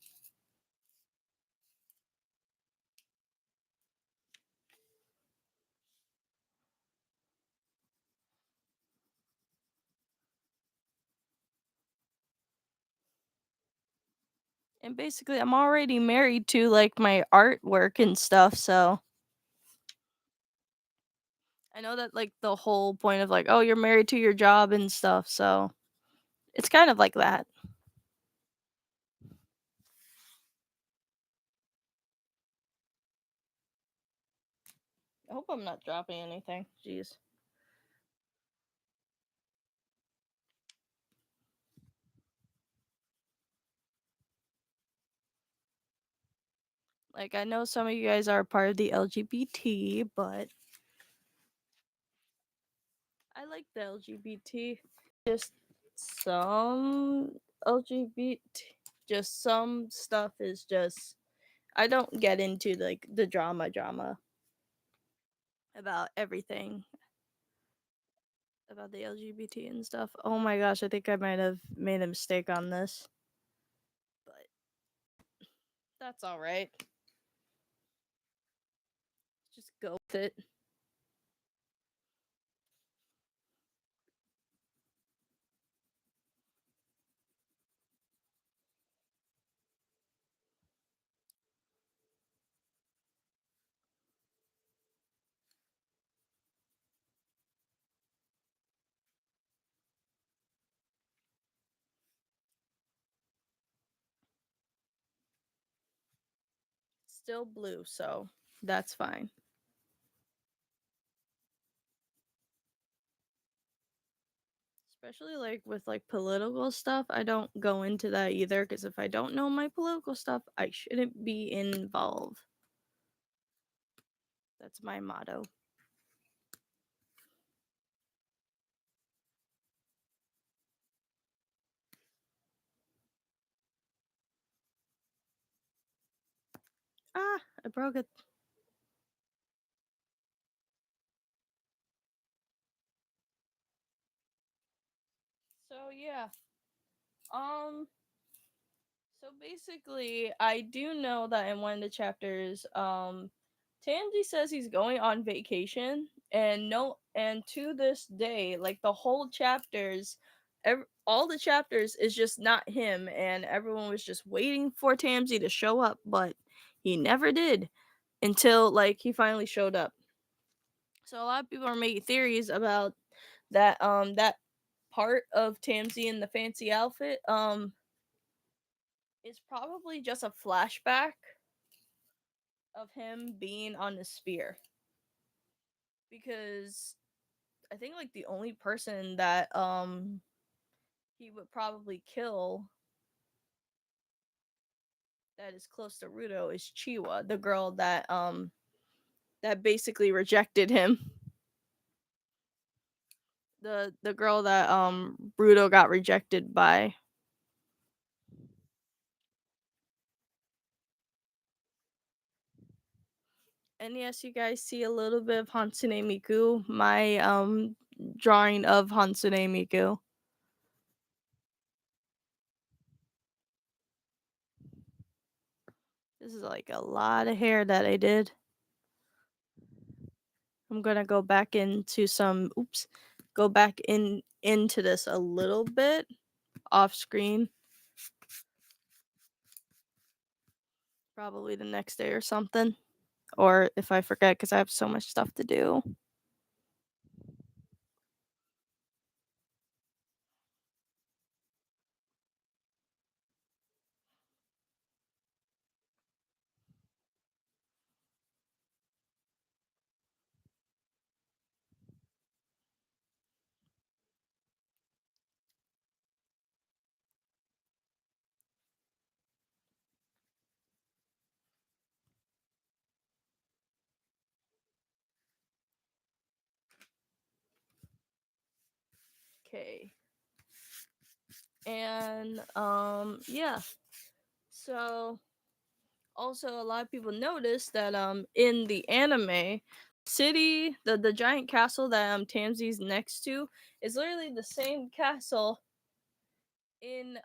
[SPEAKER 1] And basically, I'm already married to like my artwork and stuff, so I know that like the whole point of like, oh, you're married to your job and stuff, so it's kind of like that. I hope I'm not dropping anything. Jeez. Like I know some of you guys are part of the LGBT, but I like the LGBT. Just some LGBT, just some stuff is just I don't get into like the drama about everything about the LGBT and stuff. Oh my gosh, I think I might have made a mistake on this, but that's all right. Just go with it. Still blue, so that's fine. Especially like with like political stuff, I don't go into that either because if I don't know my political stuff, I shouldn't be involved. That's my motto. Ah, I broke it. So yeah. Um so basically I do know that in one of the chapters, Tansy says he's going on vacation and no and to this day, like the whole chapters all the chapters is just not him and everyone was just waiting for Tansy to show up, but he never did until like he finally showed up. So a lot of people are making theories about that part of Tansy in the fancy outfit is probably just a flashback of him being on the spear because I think like the only person that he would probably kill that is close to Ruto is Chiwa, the girl that basically rejected him. The girl that Bruto got rejected by. And yes, you guys see a little bit of Hatsune Miku, my drawing of Hatsune Miku. This is like a lot of hair that I did. I'm gonna go back into some go back into this a little bit off screen. Probably the next day or something. Or if I forget because I have so much stuff to do. Okay. And yeah. So also a lot of people noticed that in the anime city, the giant castle that Tamsi's next to is literally the same castle in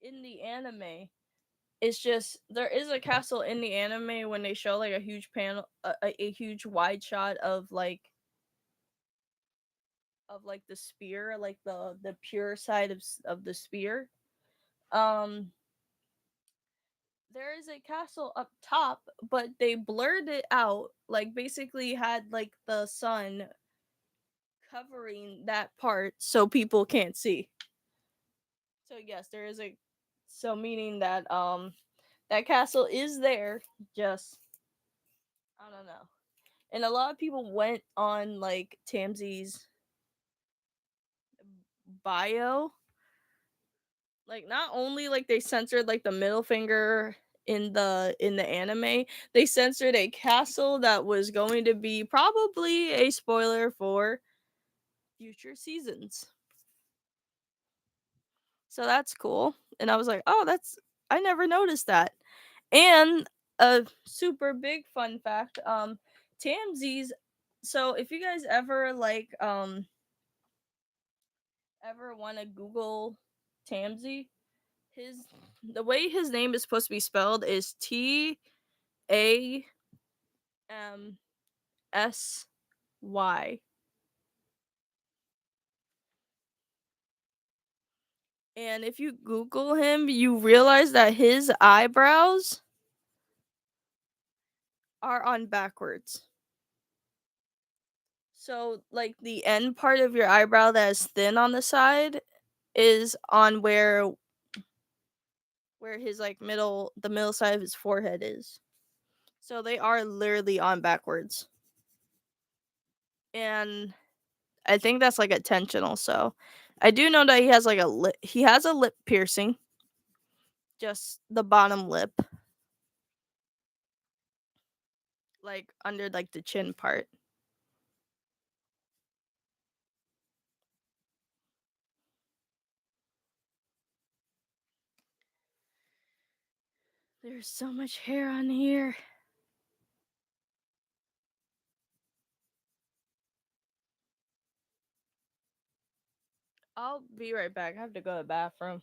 [SPEAKER 1] in the anime. It's just there is a castle in the anime when they show like a huge panel, a huge wide shot of like the spear, like the pure side of the spear. Um, there is a castle up top, but they blurred it out. Like basically had like the sun covering that part so people can't see. So yes, there is a so meaning that that castle is there, just I don't know. And a lot of people went on like Tamsi's bio. Like not only like they censored like the middle finger in the anime, they censored a castle that was going to be probably a spoiler for future seasons. So that's cool. And I was like, "Oh, that's I never noticed that." And a super big fun fact, Tamsi's so if you guys ever like ever want to Google Tamsi, his the way his name is supposed to be spelled is Tamsy. And if you Google him, you realize that his eyebrows are on backwards. So, like the end part of your eyebrow that is thin on the side is on where his like the middle side of his forehead is. So they are literally on backwards. And I think that's like intentional. So I do know that he has a lip piercing, just the bottom lip, like under like the chin part. There's so much hair on here. I'll be right back. I have to go to the bathroom.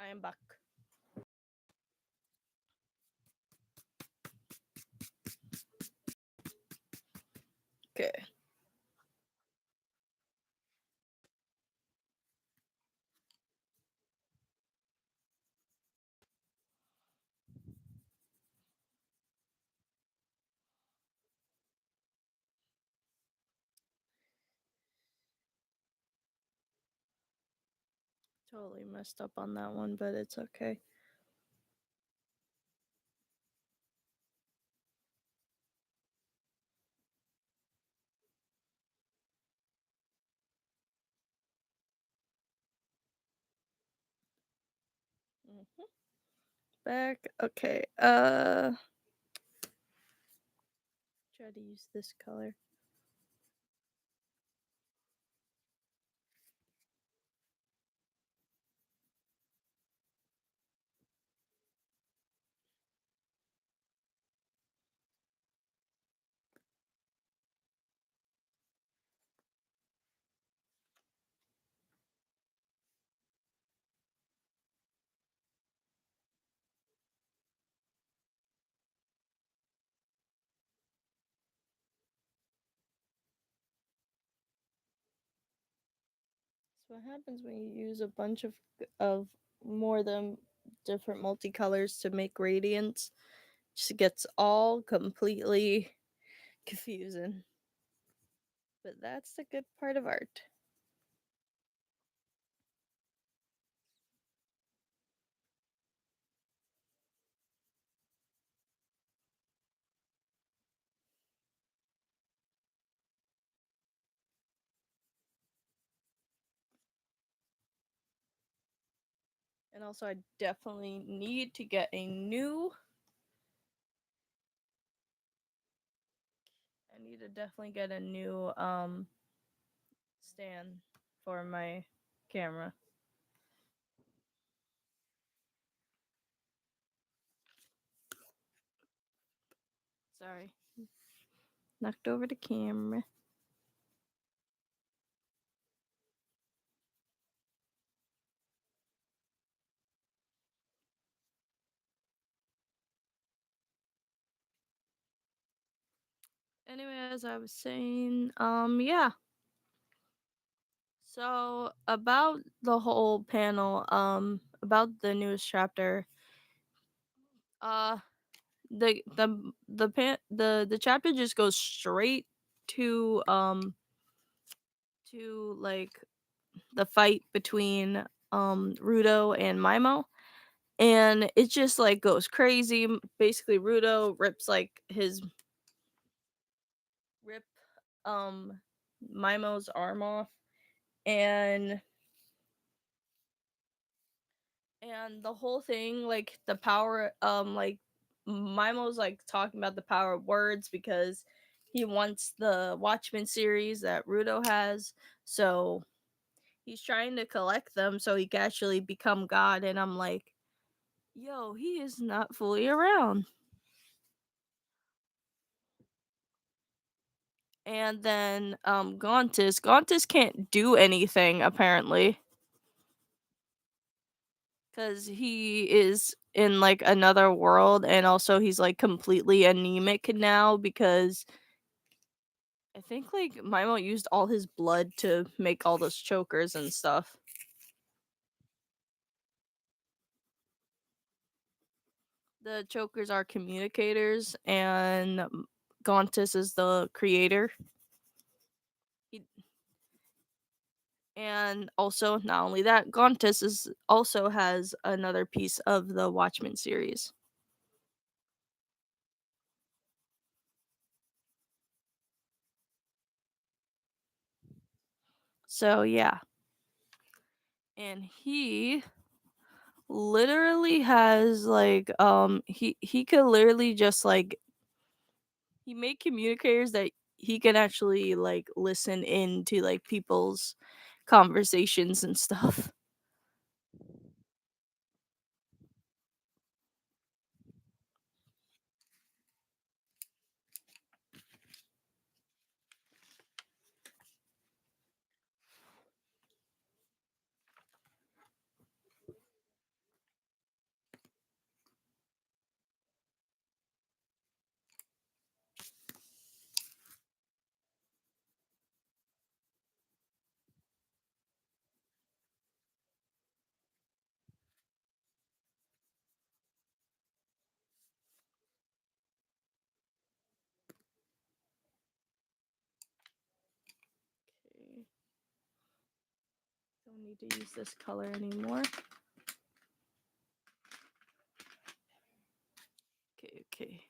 [SPEAKER 1] I am back. Okay. Totally messed up on that one, but it's okay. Mhm. Back. Okay. Try to use this color. So what happens when you use a bunch of more than different multicolors to make radiance? Just gets all completely confusing. But that's the good part of art. And also I definitely need to get a new I need to definitely get a new stand for my camera. Sorry. Knocked over the camera. Anyway, as I was saying, yeah. So about the whole panel, about the newest chapter, uh, the chapter just goes straight to like the fight between Rudo and Maimo, and it just like goes crazy. Basically, Rudo rips like his rip um Maimo's arm off, and the whole thing, like the power, like Maimo's like talking about the power of words because he wants the Watchmen series that Rudo has, so he's trying to collect them so he can actually become God. And I'm like, yo, he is not fully around. And then Gontis can't do anything apparently because he is in like another world, and also he's like completely anemic now because I think like Maimo used all his blood to make all those chokers and stuff. The chokers are communicators, and Gontis is the creator. He, and also, not only that, Gontis is also has another piece of the Watchmen series. So yeah, and he literally has like he could literally just like he made communicators that he can actually like listen into like people's conversations and stuff. don't need to use this color anymore. Okay.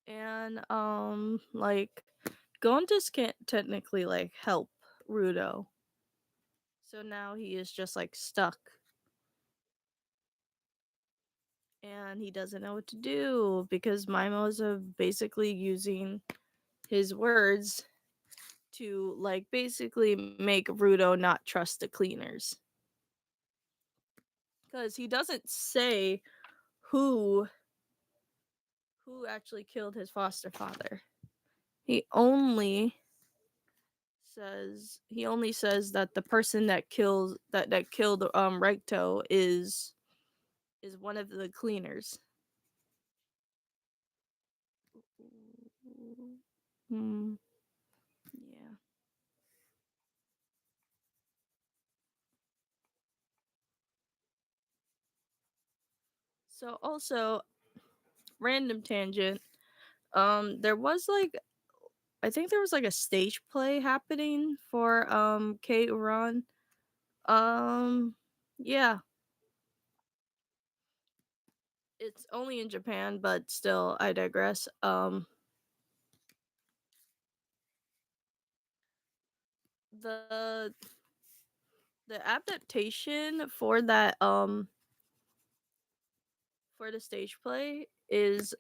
[SPEAKER 1] And like Gontas can't technically like help Rudo. So now he is just like stuck. And he doesn't know what to do because Mimo's basically using his words to like basically make Rudo not trust the cleaners. Because he doesn't say who actually killed his foster father. He only says that the person that killed Recto is one of the cleaners. Hmm. Yeah. So also, random tangent. There was like I think there was like a stage play happening for Kate Uran. Um, yeah, it's only in Japan, but still, I digress. The adaptation for that for the stage play is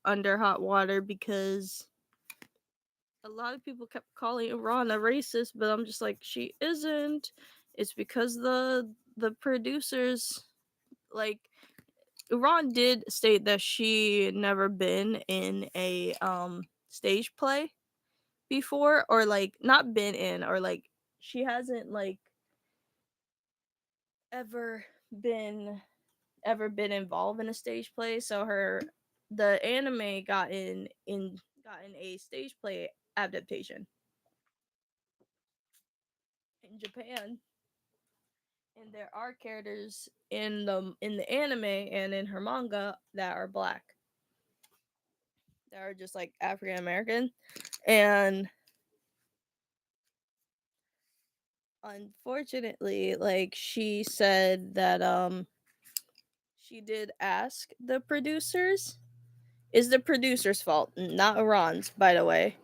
[SPEAKER 1] under hot water because a lot of people kept calling Iran a racist, but I'm just like she isn't. It's because the producers like Iran did state that she never been in a stage play before or like not been in or like she hasn't like ever been involved in a stage play, so the anime got in a stage play adaptation in Japan, and there are characters in the anime and in her manga that are black, that are just like African American, and unfortunately, like she said that she did ask the producers. Is the producer's fault, not Iran's, by the way.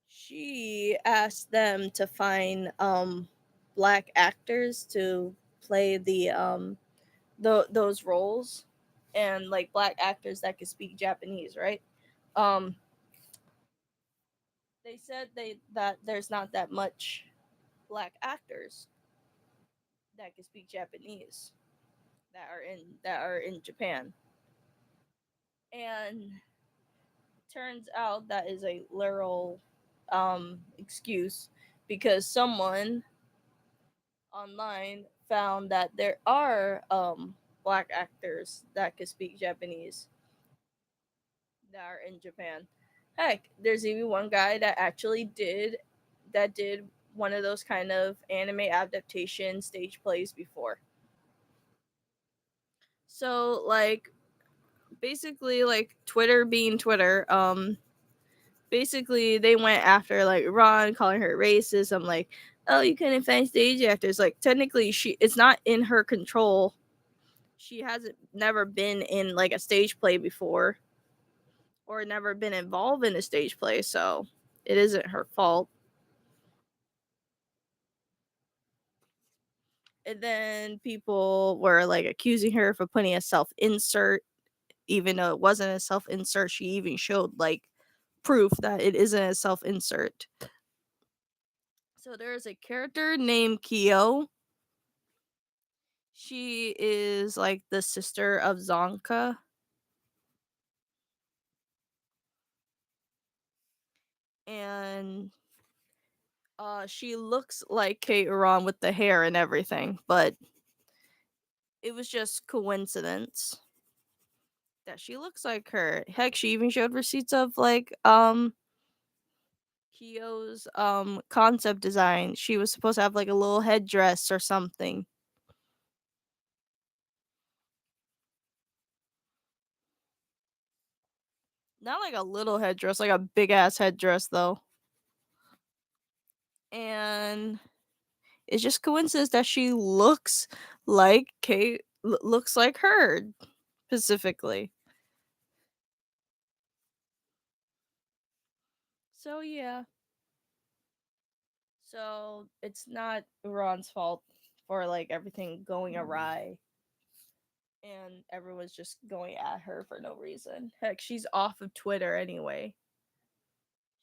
[SPEAKER 1] She asked them to find black actors to play those roles, and like black actors that could speak Japanese, right? Um they said that there's not that much black actors that can speak Japanese that are in Japan. And turns out that is a literal excuse because someone online found that there are black actors that can speak Japanese that are in Japan. Heck, there's even one guy that actually did one of those kind of anime adaptation stage plays before. So like basically like Twitter being Twitter, basically they went after like Ron, calling her racist. I'm like, oh, you couldn't find stage actors. Like technically it's not in her control. She hasn't never been in like a stage play before or never been involved in a stage play, so it isn't her fault. And then people were like accusing her for putting a self insert, even though it wasn't a self insert. She even showed like proof that it isn't a self insert. So there is a character named Kyo. She is like the sister of Zonka. And she looks like Kate Uran with the hair and everything, but it was just coincidence that she looks like her. Heck, she even showed receipts of like Kyo's concept design. She was supposed to have like a little headdress or something. Not like a little headdress, like a big ass headdress though. And it's just coincidence that she looks like Kate, looks like her specifically. So yeah, so it's not Ron's fault for like everything going awry, and everyone's just going at her for no reason. Heck, she's off of Twitter anyway.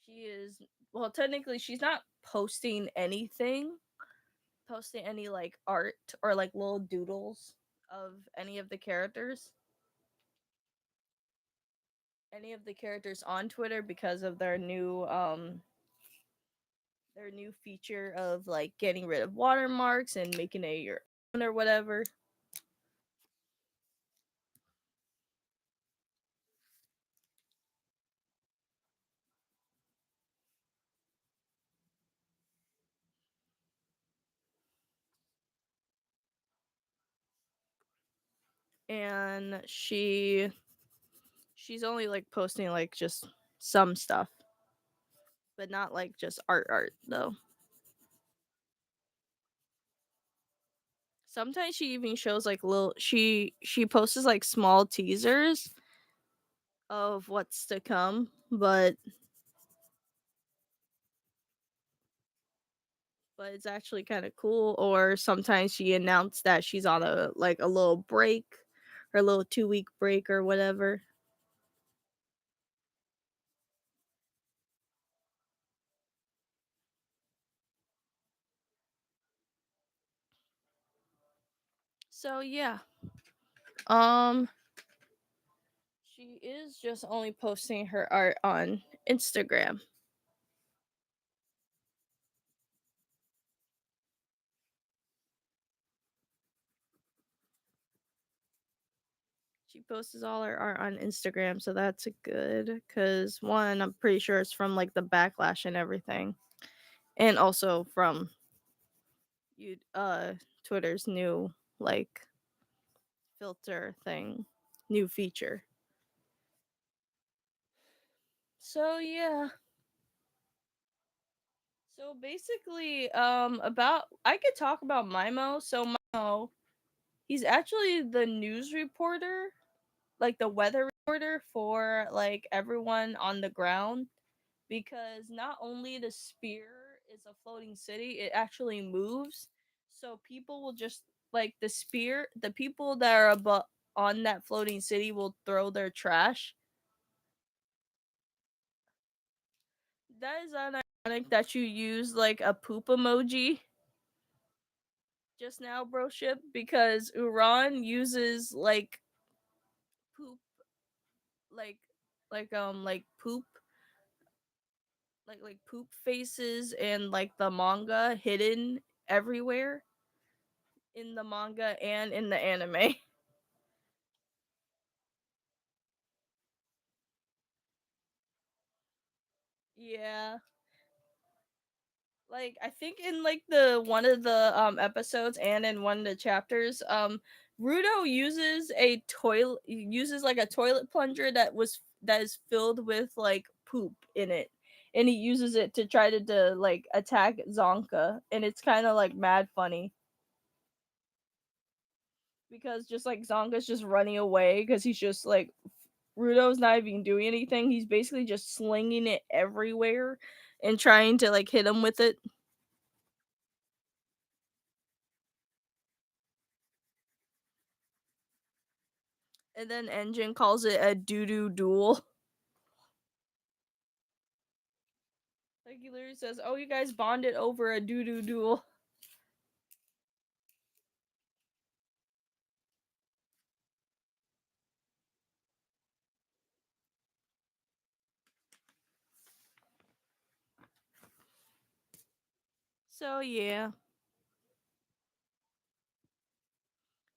[SPEAKER 1] She is, well, technically she's not posting any like art or like little doodles of any of the characters on Twitter because of their new feature of like getting rid of watermarks and making it your own or whatever. And she's only like posting like just some stuff, but not like just art though. Sometimes she even shows like little she posts like small teasers of what's to come, but it's actually kind of cool. Or sometimes she announced that she's on a like a little break, her little 2 week break or whatever. So yeah, um, she is just only posting her art on Instagram. She posts all her art on Instagram, so that's a good. Cause one, I'm pretty sure it's from like the backlash and everything, and also from you Twitter's new like filter thing, new feature. So yeah. So basically, about I could talk about Mimo. So Mimo, he's actually the news reporter, like the weather reporter for like everyone on the ground, because not only the spear is a floating city, it actually moves. So people will just like the people that are above on that floating city will throw their trash. That is ironic that you use like a poop emoji just now, broship, because Uran uses poop, like like poop, like poop faces and like the manga hidden everywhere in the manga and in the anime. Yeah, like I think in like the one of the episodes and in one of the chapters, Rudo uses like a toilet plunger that is filled with like poop in it, and he uses it to try to like attack Zonka, and it's kind of like mad funny because just like Zonka's just running away because he's just like Rudo's not even doing anything. He's basically just slinging it everywhere and trying to like hit him with it. And then Engine calls it a doo doo duel. Like he literally says, "Oh, you guys bonded over a doo doo duel." So yeah,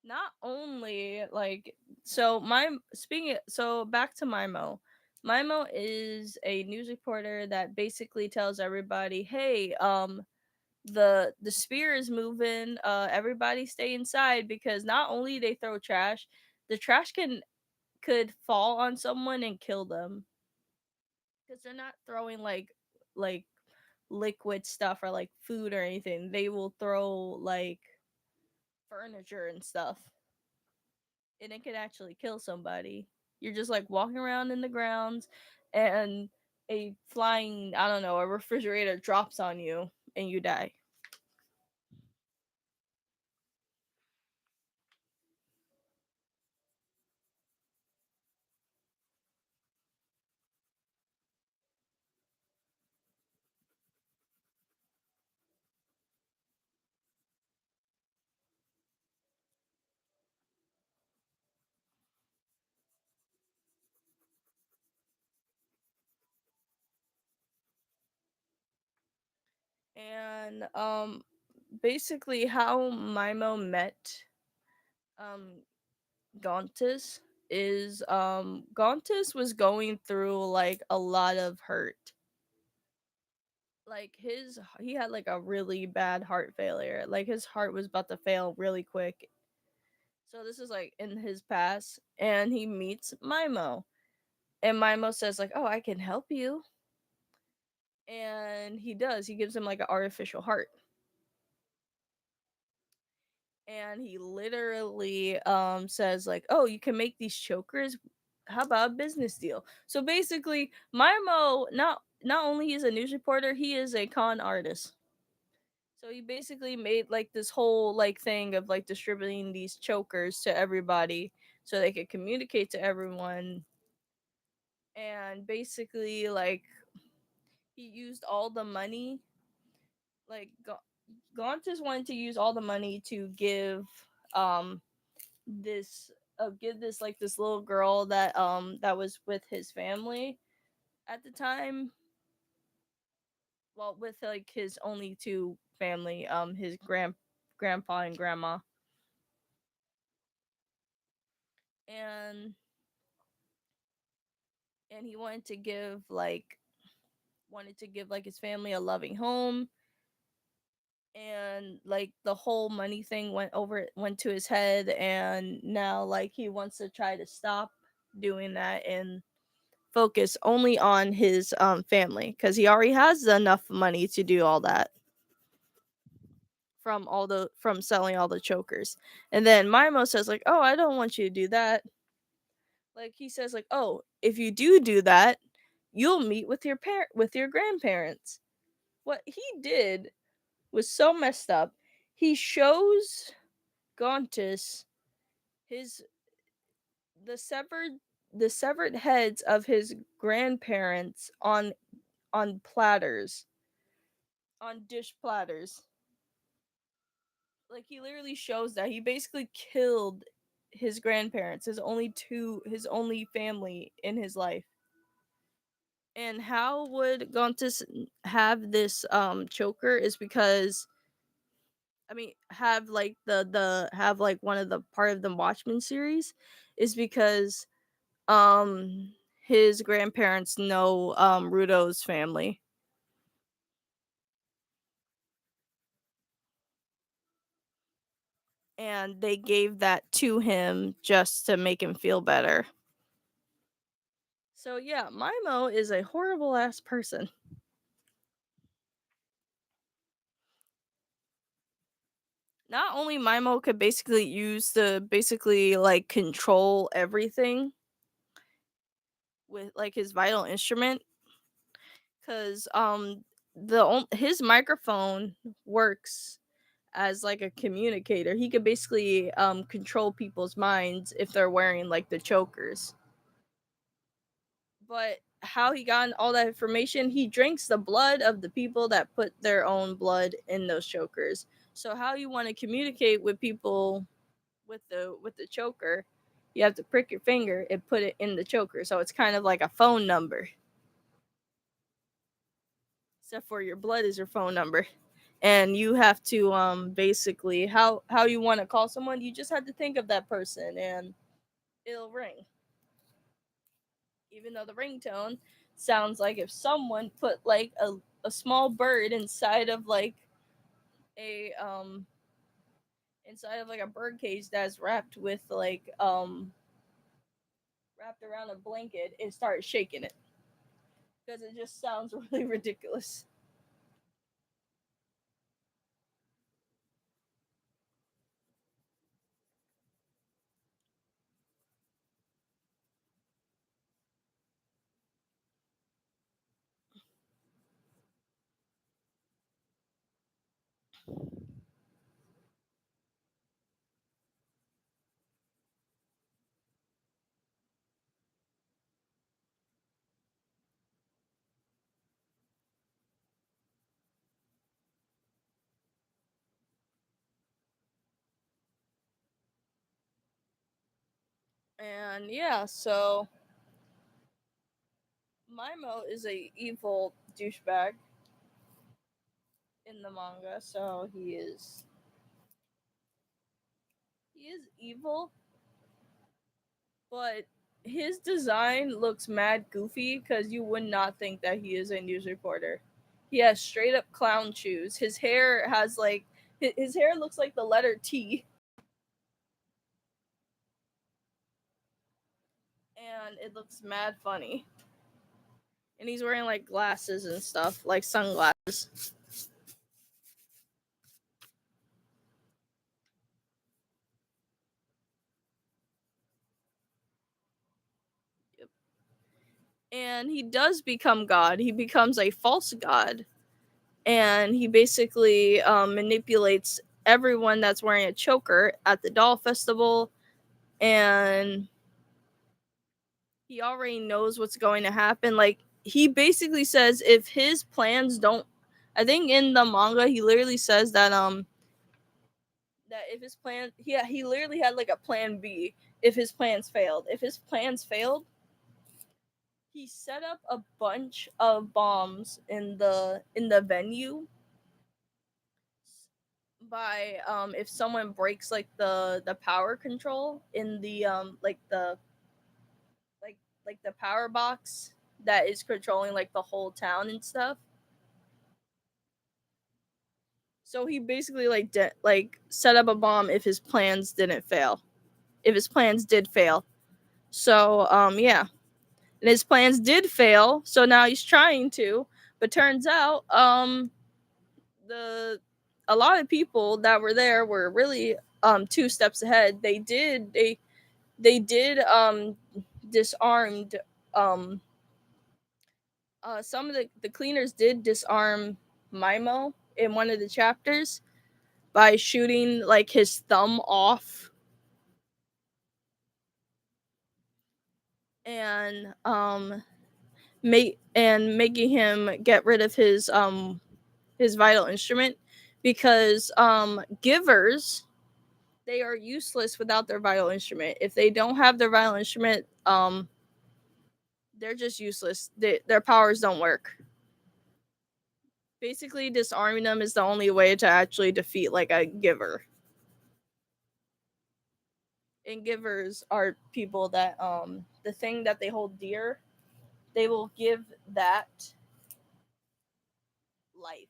[SPEAKER 1] not only like so back to Mimo. Mimo is a news reporter that basically tells everybody, "Hey, the spear is moving. Everybody stay inside because not only they throw trash, the trash could fall on someone and kill them." because they're not throwing like liquid stuff or like food or anything. They will throw like furniture and stuff, and it can actually kill somebody. You're just like walking around in the grounds, and a flying, I don't know, a refrigerator drops on you and you die. And basically how Mimo met um Gauntus is Gauntus was going through like a lot of hurt. Like he had like a really bad heart failure. Like his heart was about to fail really quick. So this is like in his past, and he meets Mimo. And Mimo says like, "Oh, I can help you." And he does. He gives him like an artificial heart. And he literally says like, "Oh, you can make these chokers. How about a business deal?" So basically, Mimo not only is a news reporter, he is a con artist. So he basically made like this whole like thing of like distributing these chokers to everybody so they could communicate to everyone. And basically like he used all the money, like Gauntus wanted to use all the money to um this give this like this little girl that was with his family at the time, well, with like his only two family, his grandpa and grandma. And and he wanted to give like his family a loving home. And like the whole money thing went to his head, and now like he wants to try to stop doing that and focus only on his family, because he already has enough money to do all that from selling all the chokers. And then Mimo says like, "Oh, I don't want you to do that." Like he says like, "Oh, if you do that, you'll meet with with your grandparents." What he did was so messed up. He shows Gauntus his the severed the severed heads of his grandparents on platters, on dish platters. Like he literally shows that he basically killed his grandparents, his only family in his life. And how would Gauntus have this choker is because, I mean, have like the have like one of the part of the Watchmen series is because his grandparents know Rudo's family, and they gave that to him just to make him feel better. So yeah, Mimo is a horrible ass person. Not only Mimo could basically use to basically like control everything with like his vital instrument, because his microphone works as like a communicator. He could basically control people's minds if they're wearing like the chokers. But how he got all that information, he drinks the blood of the people that put their own blood in those chokers. So how you want to communicate with people with the choker, you have to prick your finger and put it in the choker. So it's kind of like a phone number. Except for your blood is your phone number. And you have to basically how you want to call someone, you just have to think of that person and it'll ring. Even though the ringtone sounds like if someone put like a small bird a inside of like a bird cage that's wrapped with wrapped around a blanket and started shaking it. because it just sounds really ridiculous. And yeah, so Maimo is a evil douchebag in the manga, so he is evil, but his design looks mad goofy because you would not think that he is a news reporter. He has straight up clown shoes. His hair has like his hair looks like the letter T, and it looks mad funny. And he's wearing like glasses and stuff, like sunglasses. Yep. And he does become God. He becomes a false god, and he basically manipulates everyone that's wearing a choker at the doll festival, and he already knows what's going to happen. Like, he basically says if his plans don't, I think in the manga he literally says that if his plan, yeah, he literally had like a plan B if his plans failed. If his plans failed, he set up a bunch of bombs in the venue by if someone breaks like the power control in the like like the power box that is controlling like the whole town and stuff. So he basically like set up a bomb if his plans didn't fail. If his plans did fail. So yeah. And his plans did fail, so now he's trying to, but turns out the a lot of people that were there were really two steps ahead. They did disarmed um some of the cleaners did disarm Maimo in one of the chapters by shooting like his thumb off and making him get rid of his vital instrument because givers, they are useless without their vital instrument. If they don't have their vital instrument, they're just useless. Their powers don't work. Basically, disarming them is the only way to actually defeat like a giver. And givers are people that the thing that they hold dear, they will give that life.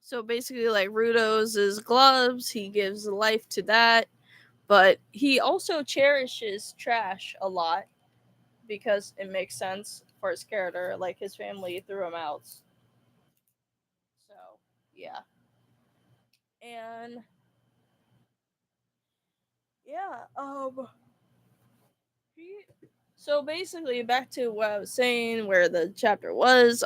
[SPEAKER 1] So basically, like Rudo's gloves, he gives life to that, but he also cherishes trash a lot because it makes sense for his character. Like his family threw him out. So yeah, and yeah, he, so basically back to what I was saying, where the chapter was.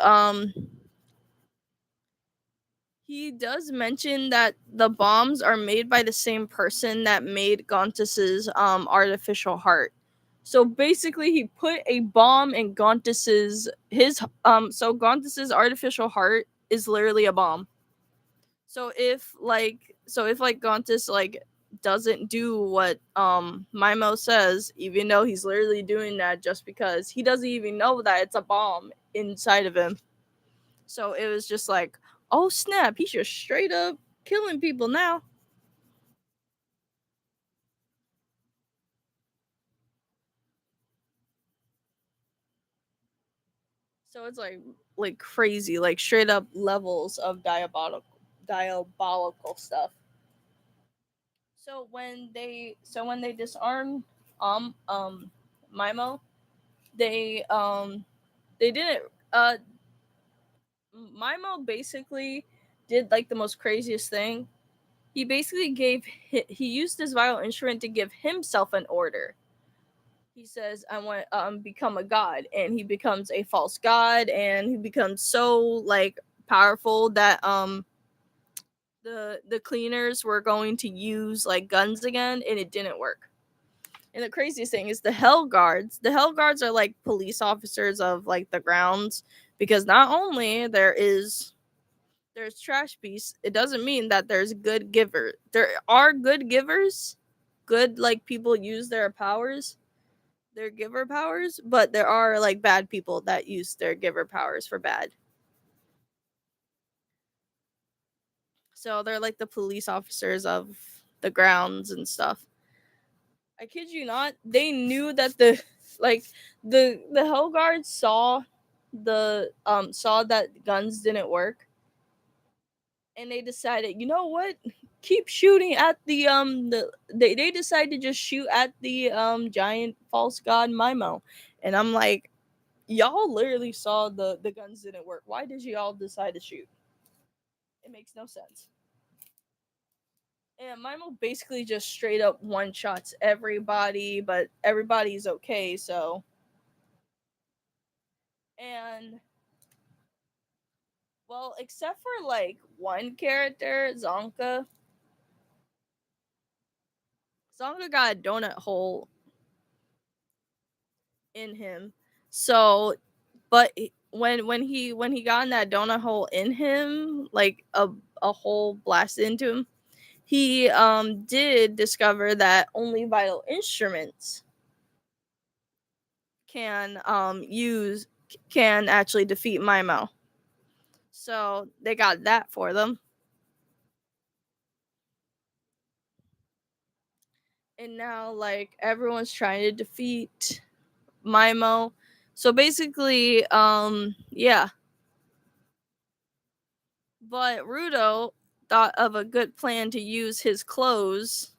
[SPEAKER 1] He does mention that the bombs are made by the same person that made Gontus's artificial heart. So basically he put a bomb in Gontus's his so Gontus's artificial heart is literally a bomb. So if Gontus like doesn't do what Maimo says, even though he's literally doing that just because he doesn't even know that it's a bomb inside of him. So it was just like, oh snap, he's just straight up killing people now. So it's like crazy, like straight up levels of diabolical stuff. So when they disarmed Mimo, they they didn't Mimo basically did like the most craziest thing. He basically he used his vital instrument to give himself an order. He says, "I want become a god," and he becomes a false god, and he becomes so like powerful that the cleaners were going to use like guns again, and it didn't work. And the craziest thing is the Hell Guards. The Hell Guards are like police officers of like the grounds, because not only there's trash beasts, it doesn't mean that there's good giver. There are good givers, good like people use their giver powers, but there are like bad people that use their giver powers for bad. So they're like the police officers of the grounds and stuff. I kid you not, they knew that like the Hell Guards saw that guns didn't work, and they decided, you know what? Keep shooting at they decided to just shoot at the giant false god Mimo. And I'm like, y'all literally saw the guns didn't work. Why did y'all decide to shoot? It makes no sense. And Mimo basically just straight up one shots everybody, but everybody's okay, so and well, except for like one character, Zonka got a donut hole in him. So, but when he got in that donut hole in him, like a hole blasted into him, he did discover that only vital instruments can use can actually defeat Mimo. So they got that for them. And now like everyone's trying to defeat Mimo. So basically, yeah. But Rudo thought of a good plan to use his clothes,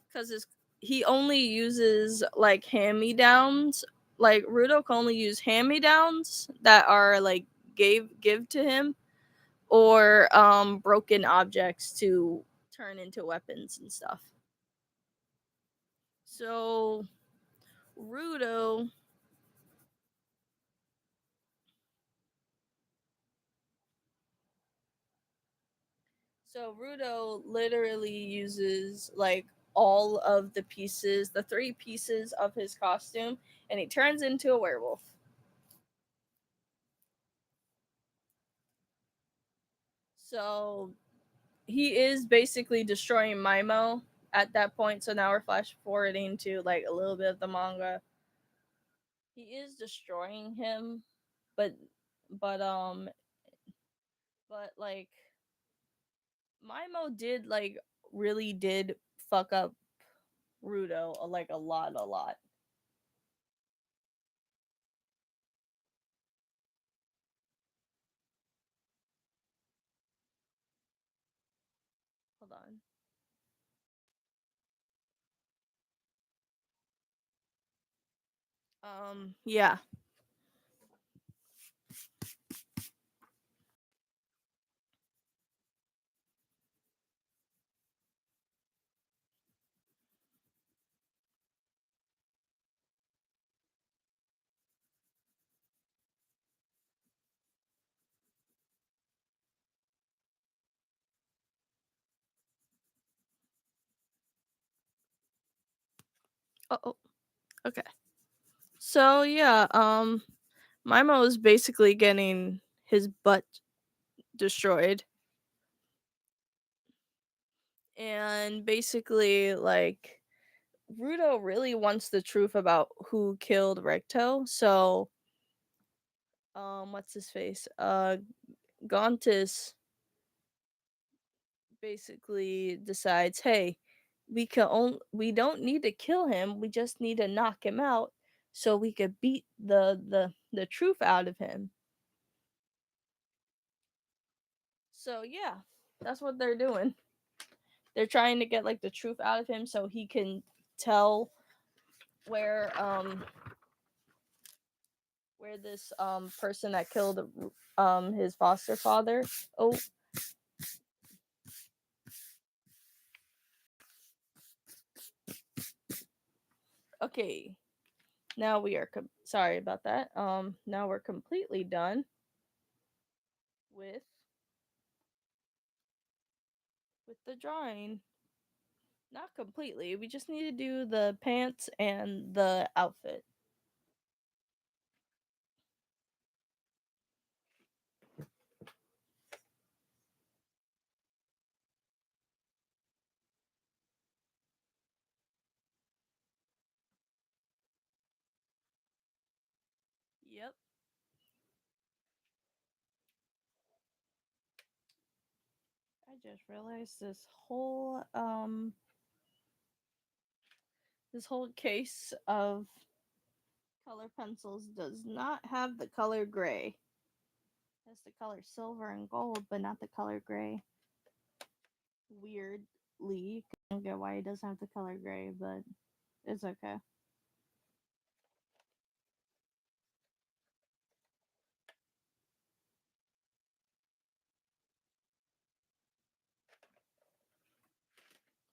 [SPEAKER 1] because he only uses like hand me downs. Like Rudo can only use hand me downs that are like give to him, or broken objects to turn into weapons and stuff. So Rudo Rudo literally uses like all of the pieces, the three pieces of his costume, and he turns into a werewolf. So he is basically destroying Mimo at that point. So now we're flash forwarding to like a little bit of the manga. He is destroying him, but but um but like Mimo did like really did fuck up Rudo like a lot. Hold on. Yeah. Oh, okay. So yeah, Mimo is basically getting his butt destroyed, and basically like Rudo really wants the truth about who killed Recto. So what's his face? Gontis basically decides, hey, we don't need to kill him. We just need to knock him out so we could beat the truth out of him. So yeah, that's what they're doing. They're trying to get like the truth out of him so he can tell where where this person that killed his foster father. Oh, okay. Now we are sorry about that. Now we're completely done with the drawing. Not completely. We just need to do the pants and the outfit. Yep. I just realized this whole case of color pencils does not have the color gray. It has the color silver and gold, but not the color gray. Weirdly, I don't get why it doesn't have the color gray, but it's okay.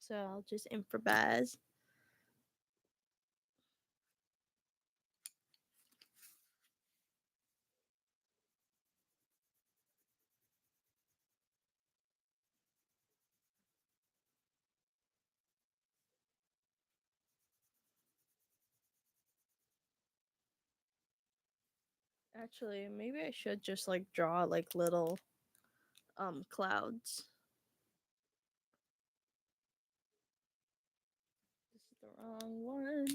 [SPEAKER 1] So I'll just improvise. Actually, maybe I should just like draw like little clouds. This is the wrong one.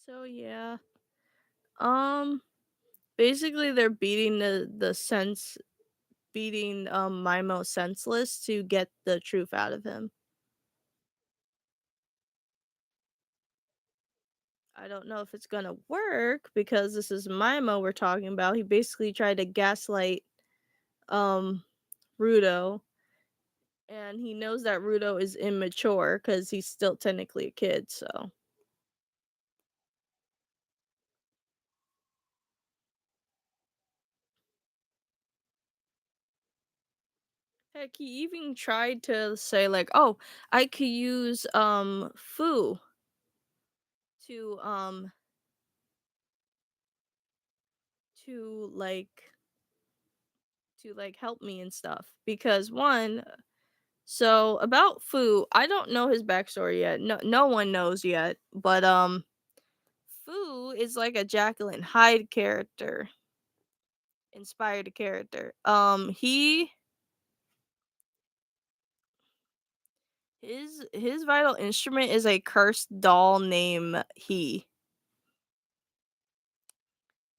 [SPEAKER 1] So yeah. Um basically they're beating the sense beating Mimo senseless to get the truth out of him. I don't know if it's gonna work because this is Mimo we're talking about. He basically tried to gaslight um Rudo, and he knows that Rudo is immature because he's still technically a kid, so heck, he even tried to say like, "Oh, I could use Fu to to like help me and stuff." Because one, so about Fu, I don't know his backstory yet. No one knows yet, but Fu is like a Jacqueline Hyde character, inspired character. His vital instrument is a cursed doll named He.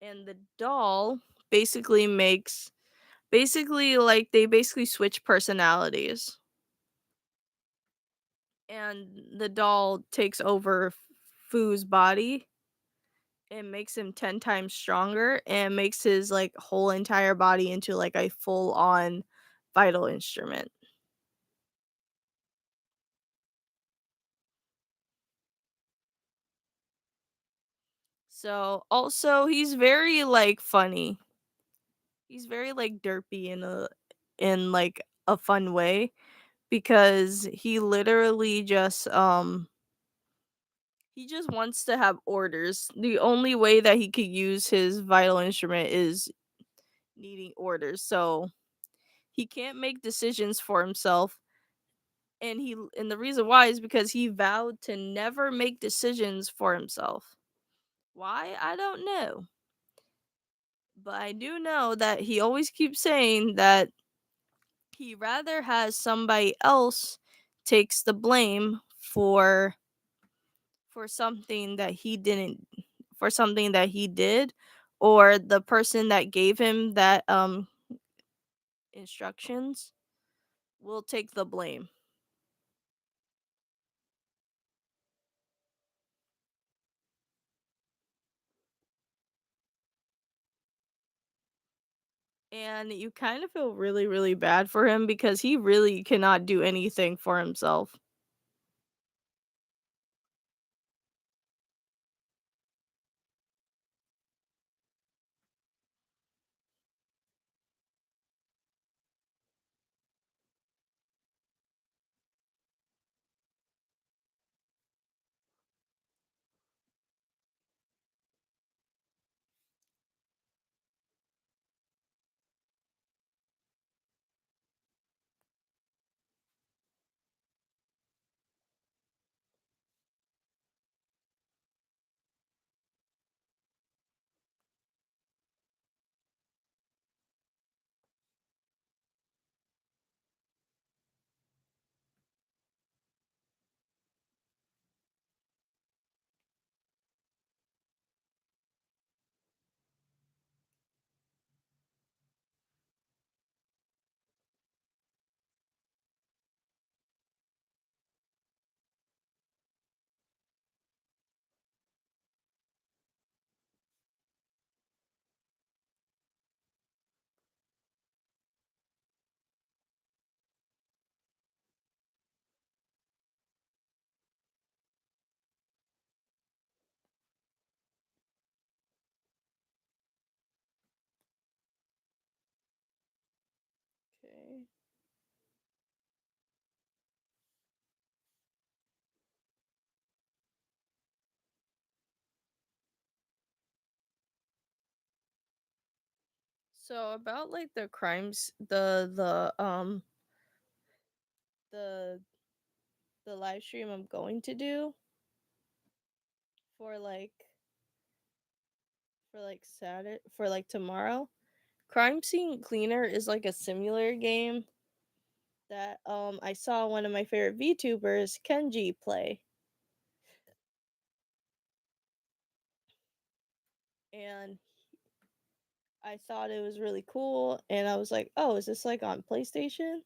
[SPEAKER 1] And the doll basically makes basically like they basically switch personalities. And the doll takes over Fu's body and makes him 10 times stronger and makes his like whole entire body into like a full on vital instrument. So also he's very like funny. He's very like derpy in like a fun way because he just wants to have orders. The only way that he could use his vital instrument is needing orders. So he can't make decisions for himself, and the reason why is because he vowed to never make decisions for himself. Why? I don't know. But I do know that he always keeps saying that he rather has somebody else takes the blame for something that he didn't for something that he did, or the person that gave him that instructions will take the blame. And you kind of feel really, really bad for him because he really cannot do anything for himself. Okay. So about like the crimes, the the live stream I'm going to do for Saturday for like tomorrow. Crime Scene Cleaner is like a simulator game that I saw one of my favorite VTubers, Kenji, play. And I thought it was really cool and I was like, "Oh, is this like on PlayStation?"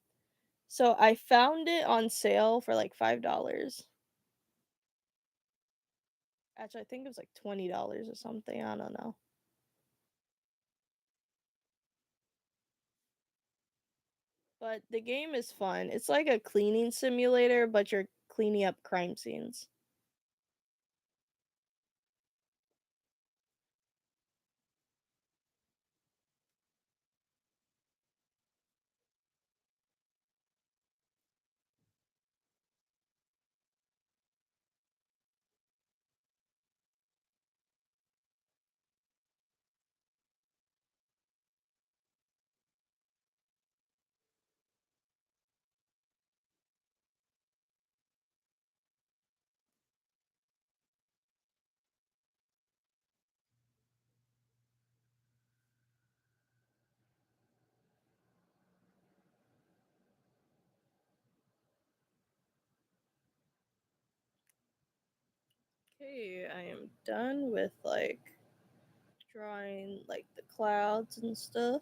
[SPEAKER 1] So I found it on sale for like $5. Actually, I think it was like $20 or something. I don't know. But the game is fun. It's like a cleaning simulator, but you're cleaning up crime scenes. Okay, I am done with like drawing like the clouds and stuff.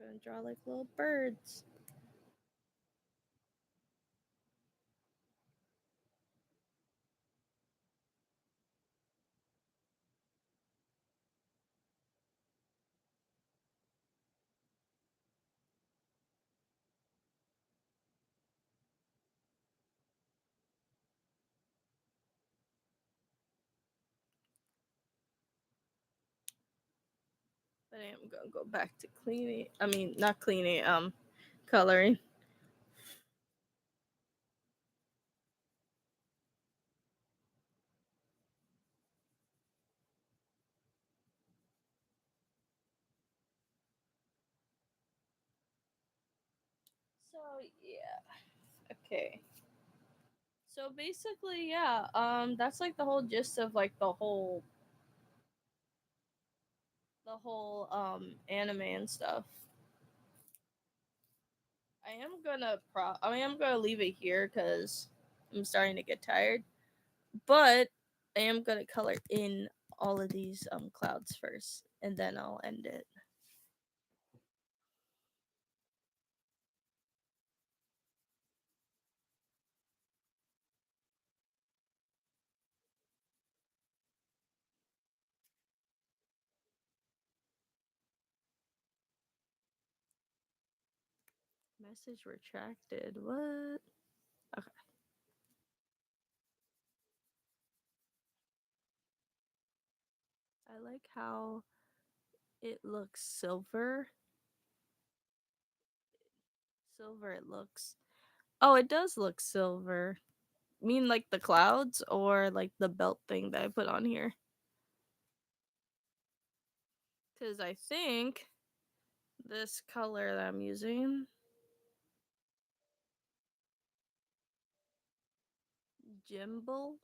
[SPEAKER 1] Gonna draw like little birds. But I am gonna go back to cleaning. I mean, not cleaning. Coloring. So yeah. Okay. So basically, yeah. That's like the whole gist of like the whole anime and stuff. I am gonna leave it here because I'm starting to get tired. But I am gonna color in all of these clouds first, and then I'll end it. Message retracted. What? Okay. I like how it looks silver. Silver it looks. Oh, it does look silver. Mean like the clouds or like the belt thing that I put on here? Because I think this color that I'm using, Gimbal,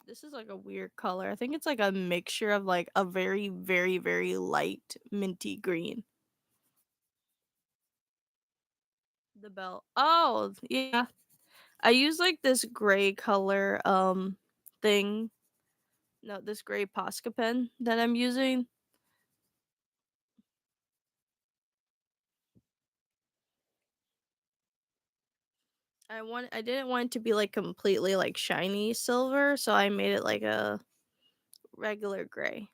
[SPEAKER 1] this is like a weird color. I think it's like a mixture of like a very, very, very light minty green. The belt. Oh, yeah. I use like this gray color thing. No, this gray Posca pen that I'm using. I didn't want it to be like completely like shiny silver, so I made it like a regular gray.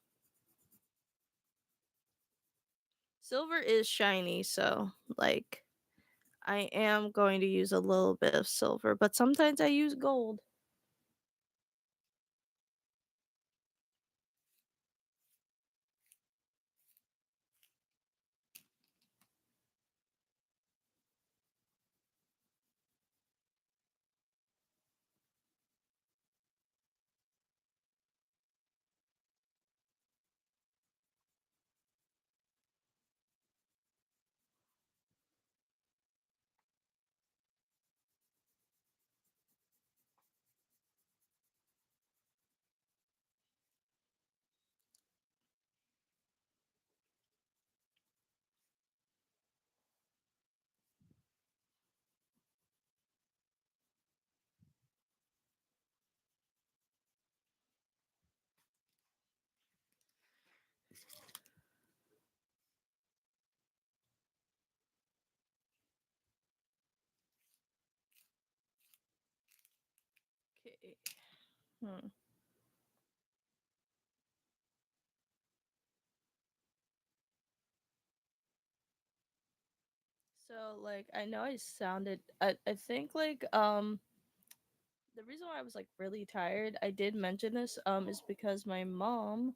[SPEAKER 1] Silver is shiny, so like I am going to use a little bit of silver, but sometimes I use gold. Okay. Hmm. So like I know I sounded I think like the reason why I was like really tired, I did mention this is because my mom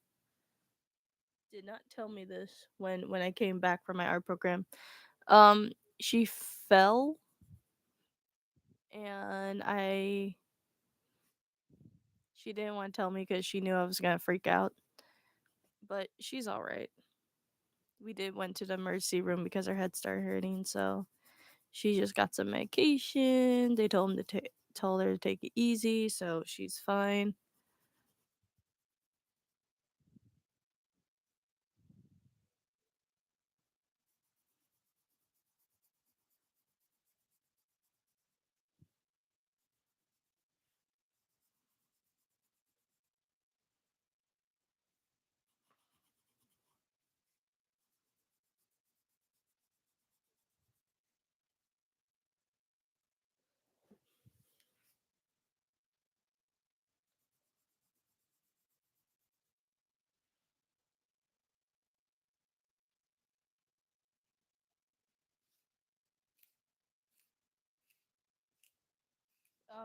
[SPEAKER 1] did not tell me this when I came back from my art program. Um she fell and I she didn't want to tell me cuz she knew I was going to freak out, but she's all right. We did went to the emergency room because her head started hurting, so she just got some medication. They told her to take it easy, so she's fine.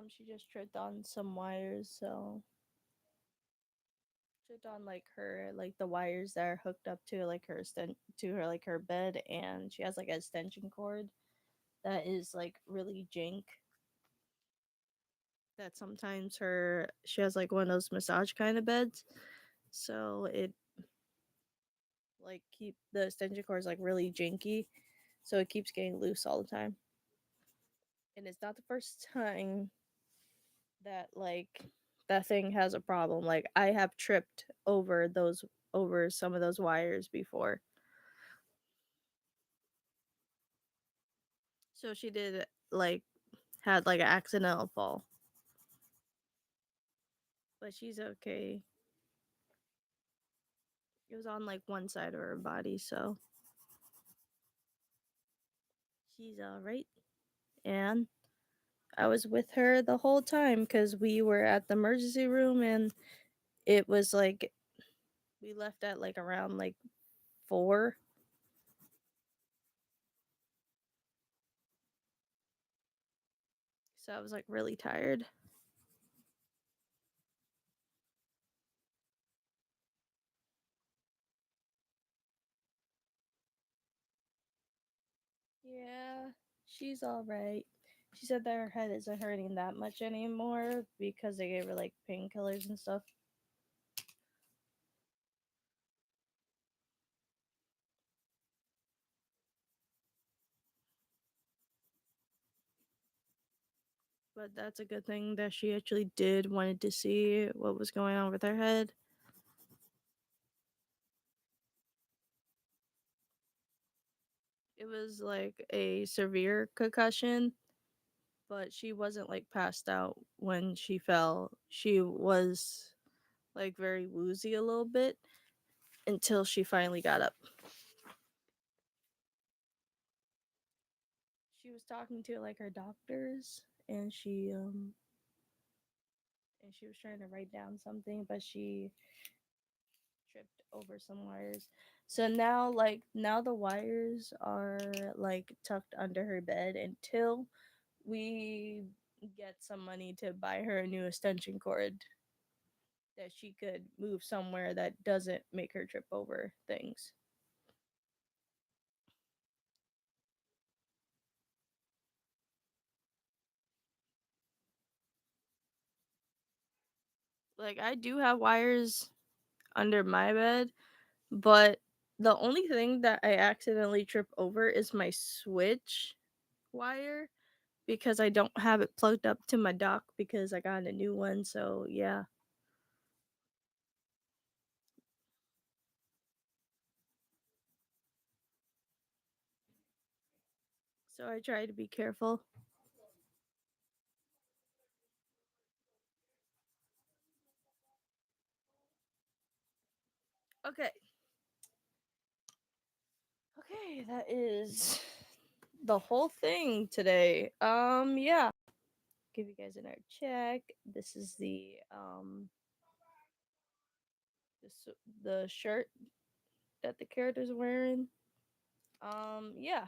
[SPEAKER 1] She just tripped on some wires, so tripped on like her like the wires that are hooked up to like her to her like her bed, and she has like a extension cord that is like really jank. That sometimes her she has like one of those massage kind of beds, so it like keep the extension cord is like really janky, so it keeps getting loose all the time. And it's not the first time that like that thing has a problem. Like I have tripped over some of those wires before. So she did like had like an accidental fall, but she's okay. It was on like one side of her body, so she's all right. And I was with her the whole time because we were at the emergency room, and it was like we left at like around like 4. So I was like really tired. Yeah, she's all right. She said that her head isn't hurting that much anymore because they gave her like painkillers and stuff. But that's a good thing that she actually did wanted to see what was going on with her head. It was like a severe concussion, but she wasn't like passed out when she fell. She was like very woozy a little bit until she finally got up. She was talking to like her doctors and she was trying to write down something, but she tripped over some wires. So now the wires are like tucked under her bed until we get some money to buy her a new extension cord that she could move somewhere that doesn't make her trip over things. Like I do have wires under my bed, but the only thing that I accidentally trip over is my switch wire because I don't have it plugged up to my dock because I got a new one. So, yeah. So I try to be careful. Okay. Okay, that is the whole thing today. Yeah. Give you guys another check. This is the shirt that the character's wearing. Yeah.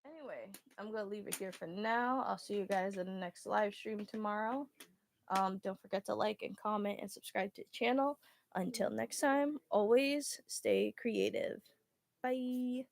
[SPEAKER 1] Anyway, I'm gonna leave it here for now. I'll see you guys in the next live stream tomorrow. Don't forget to like and comment and subscribe to the channel. Until next time, always stay creative. Bye.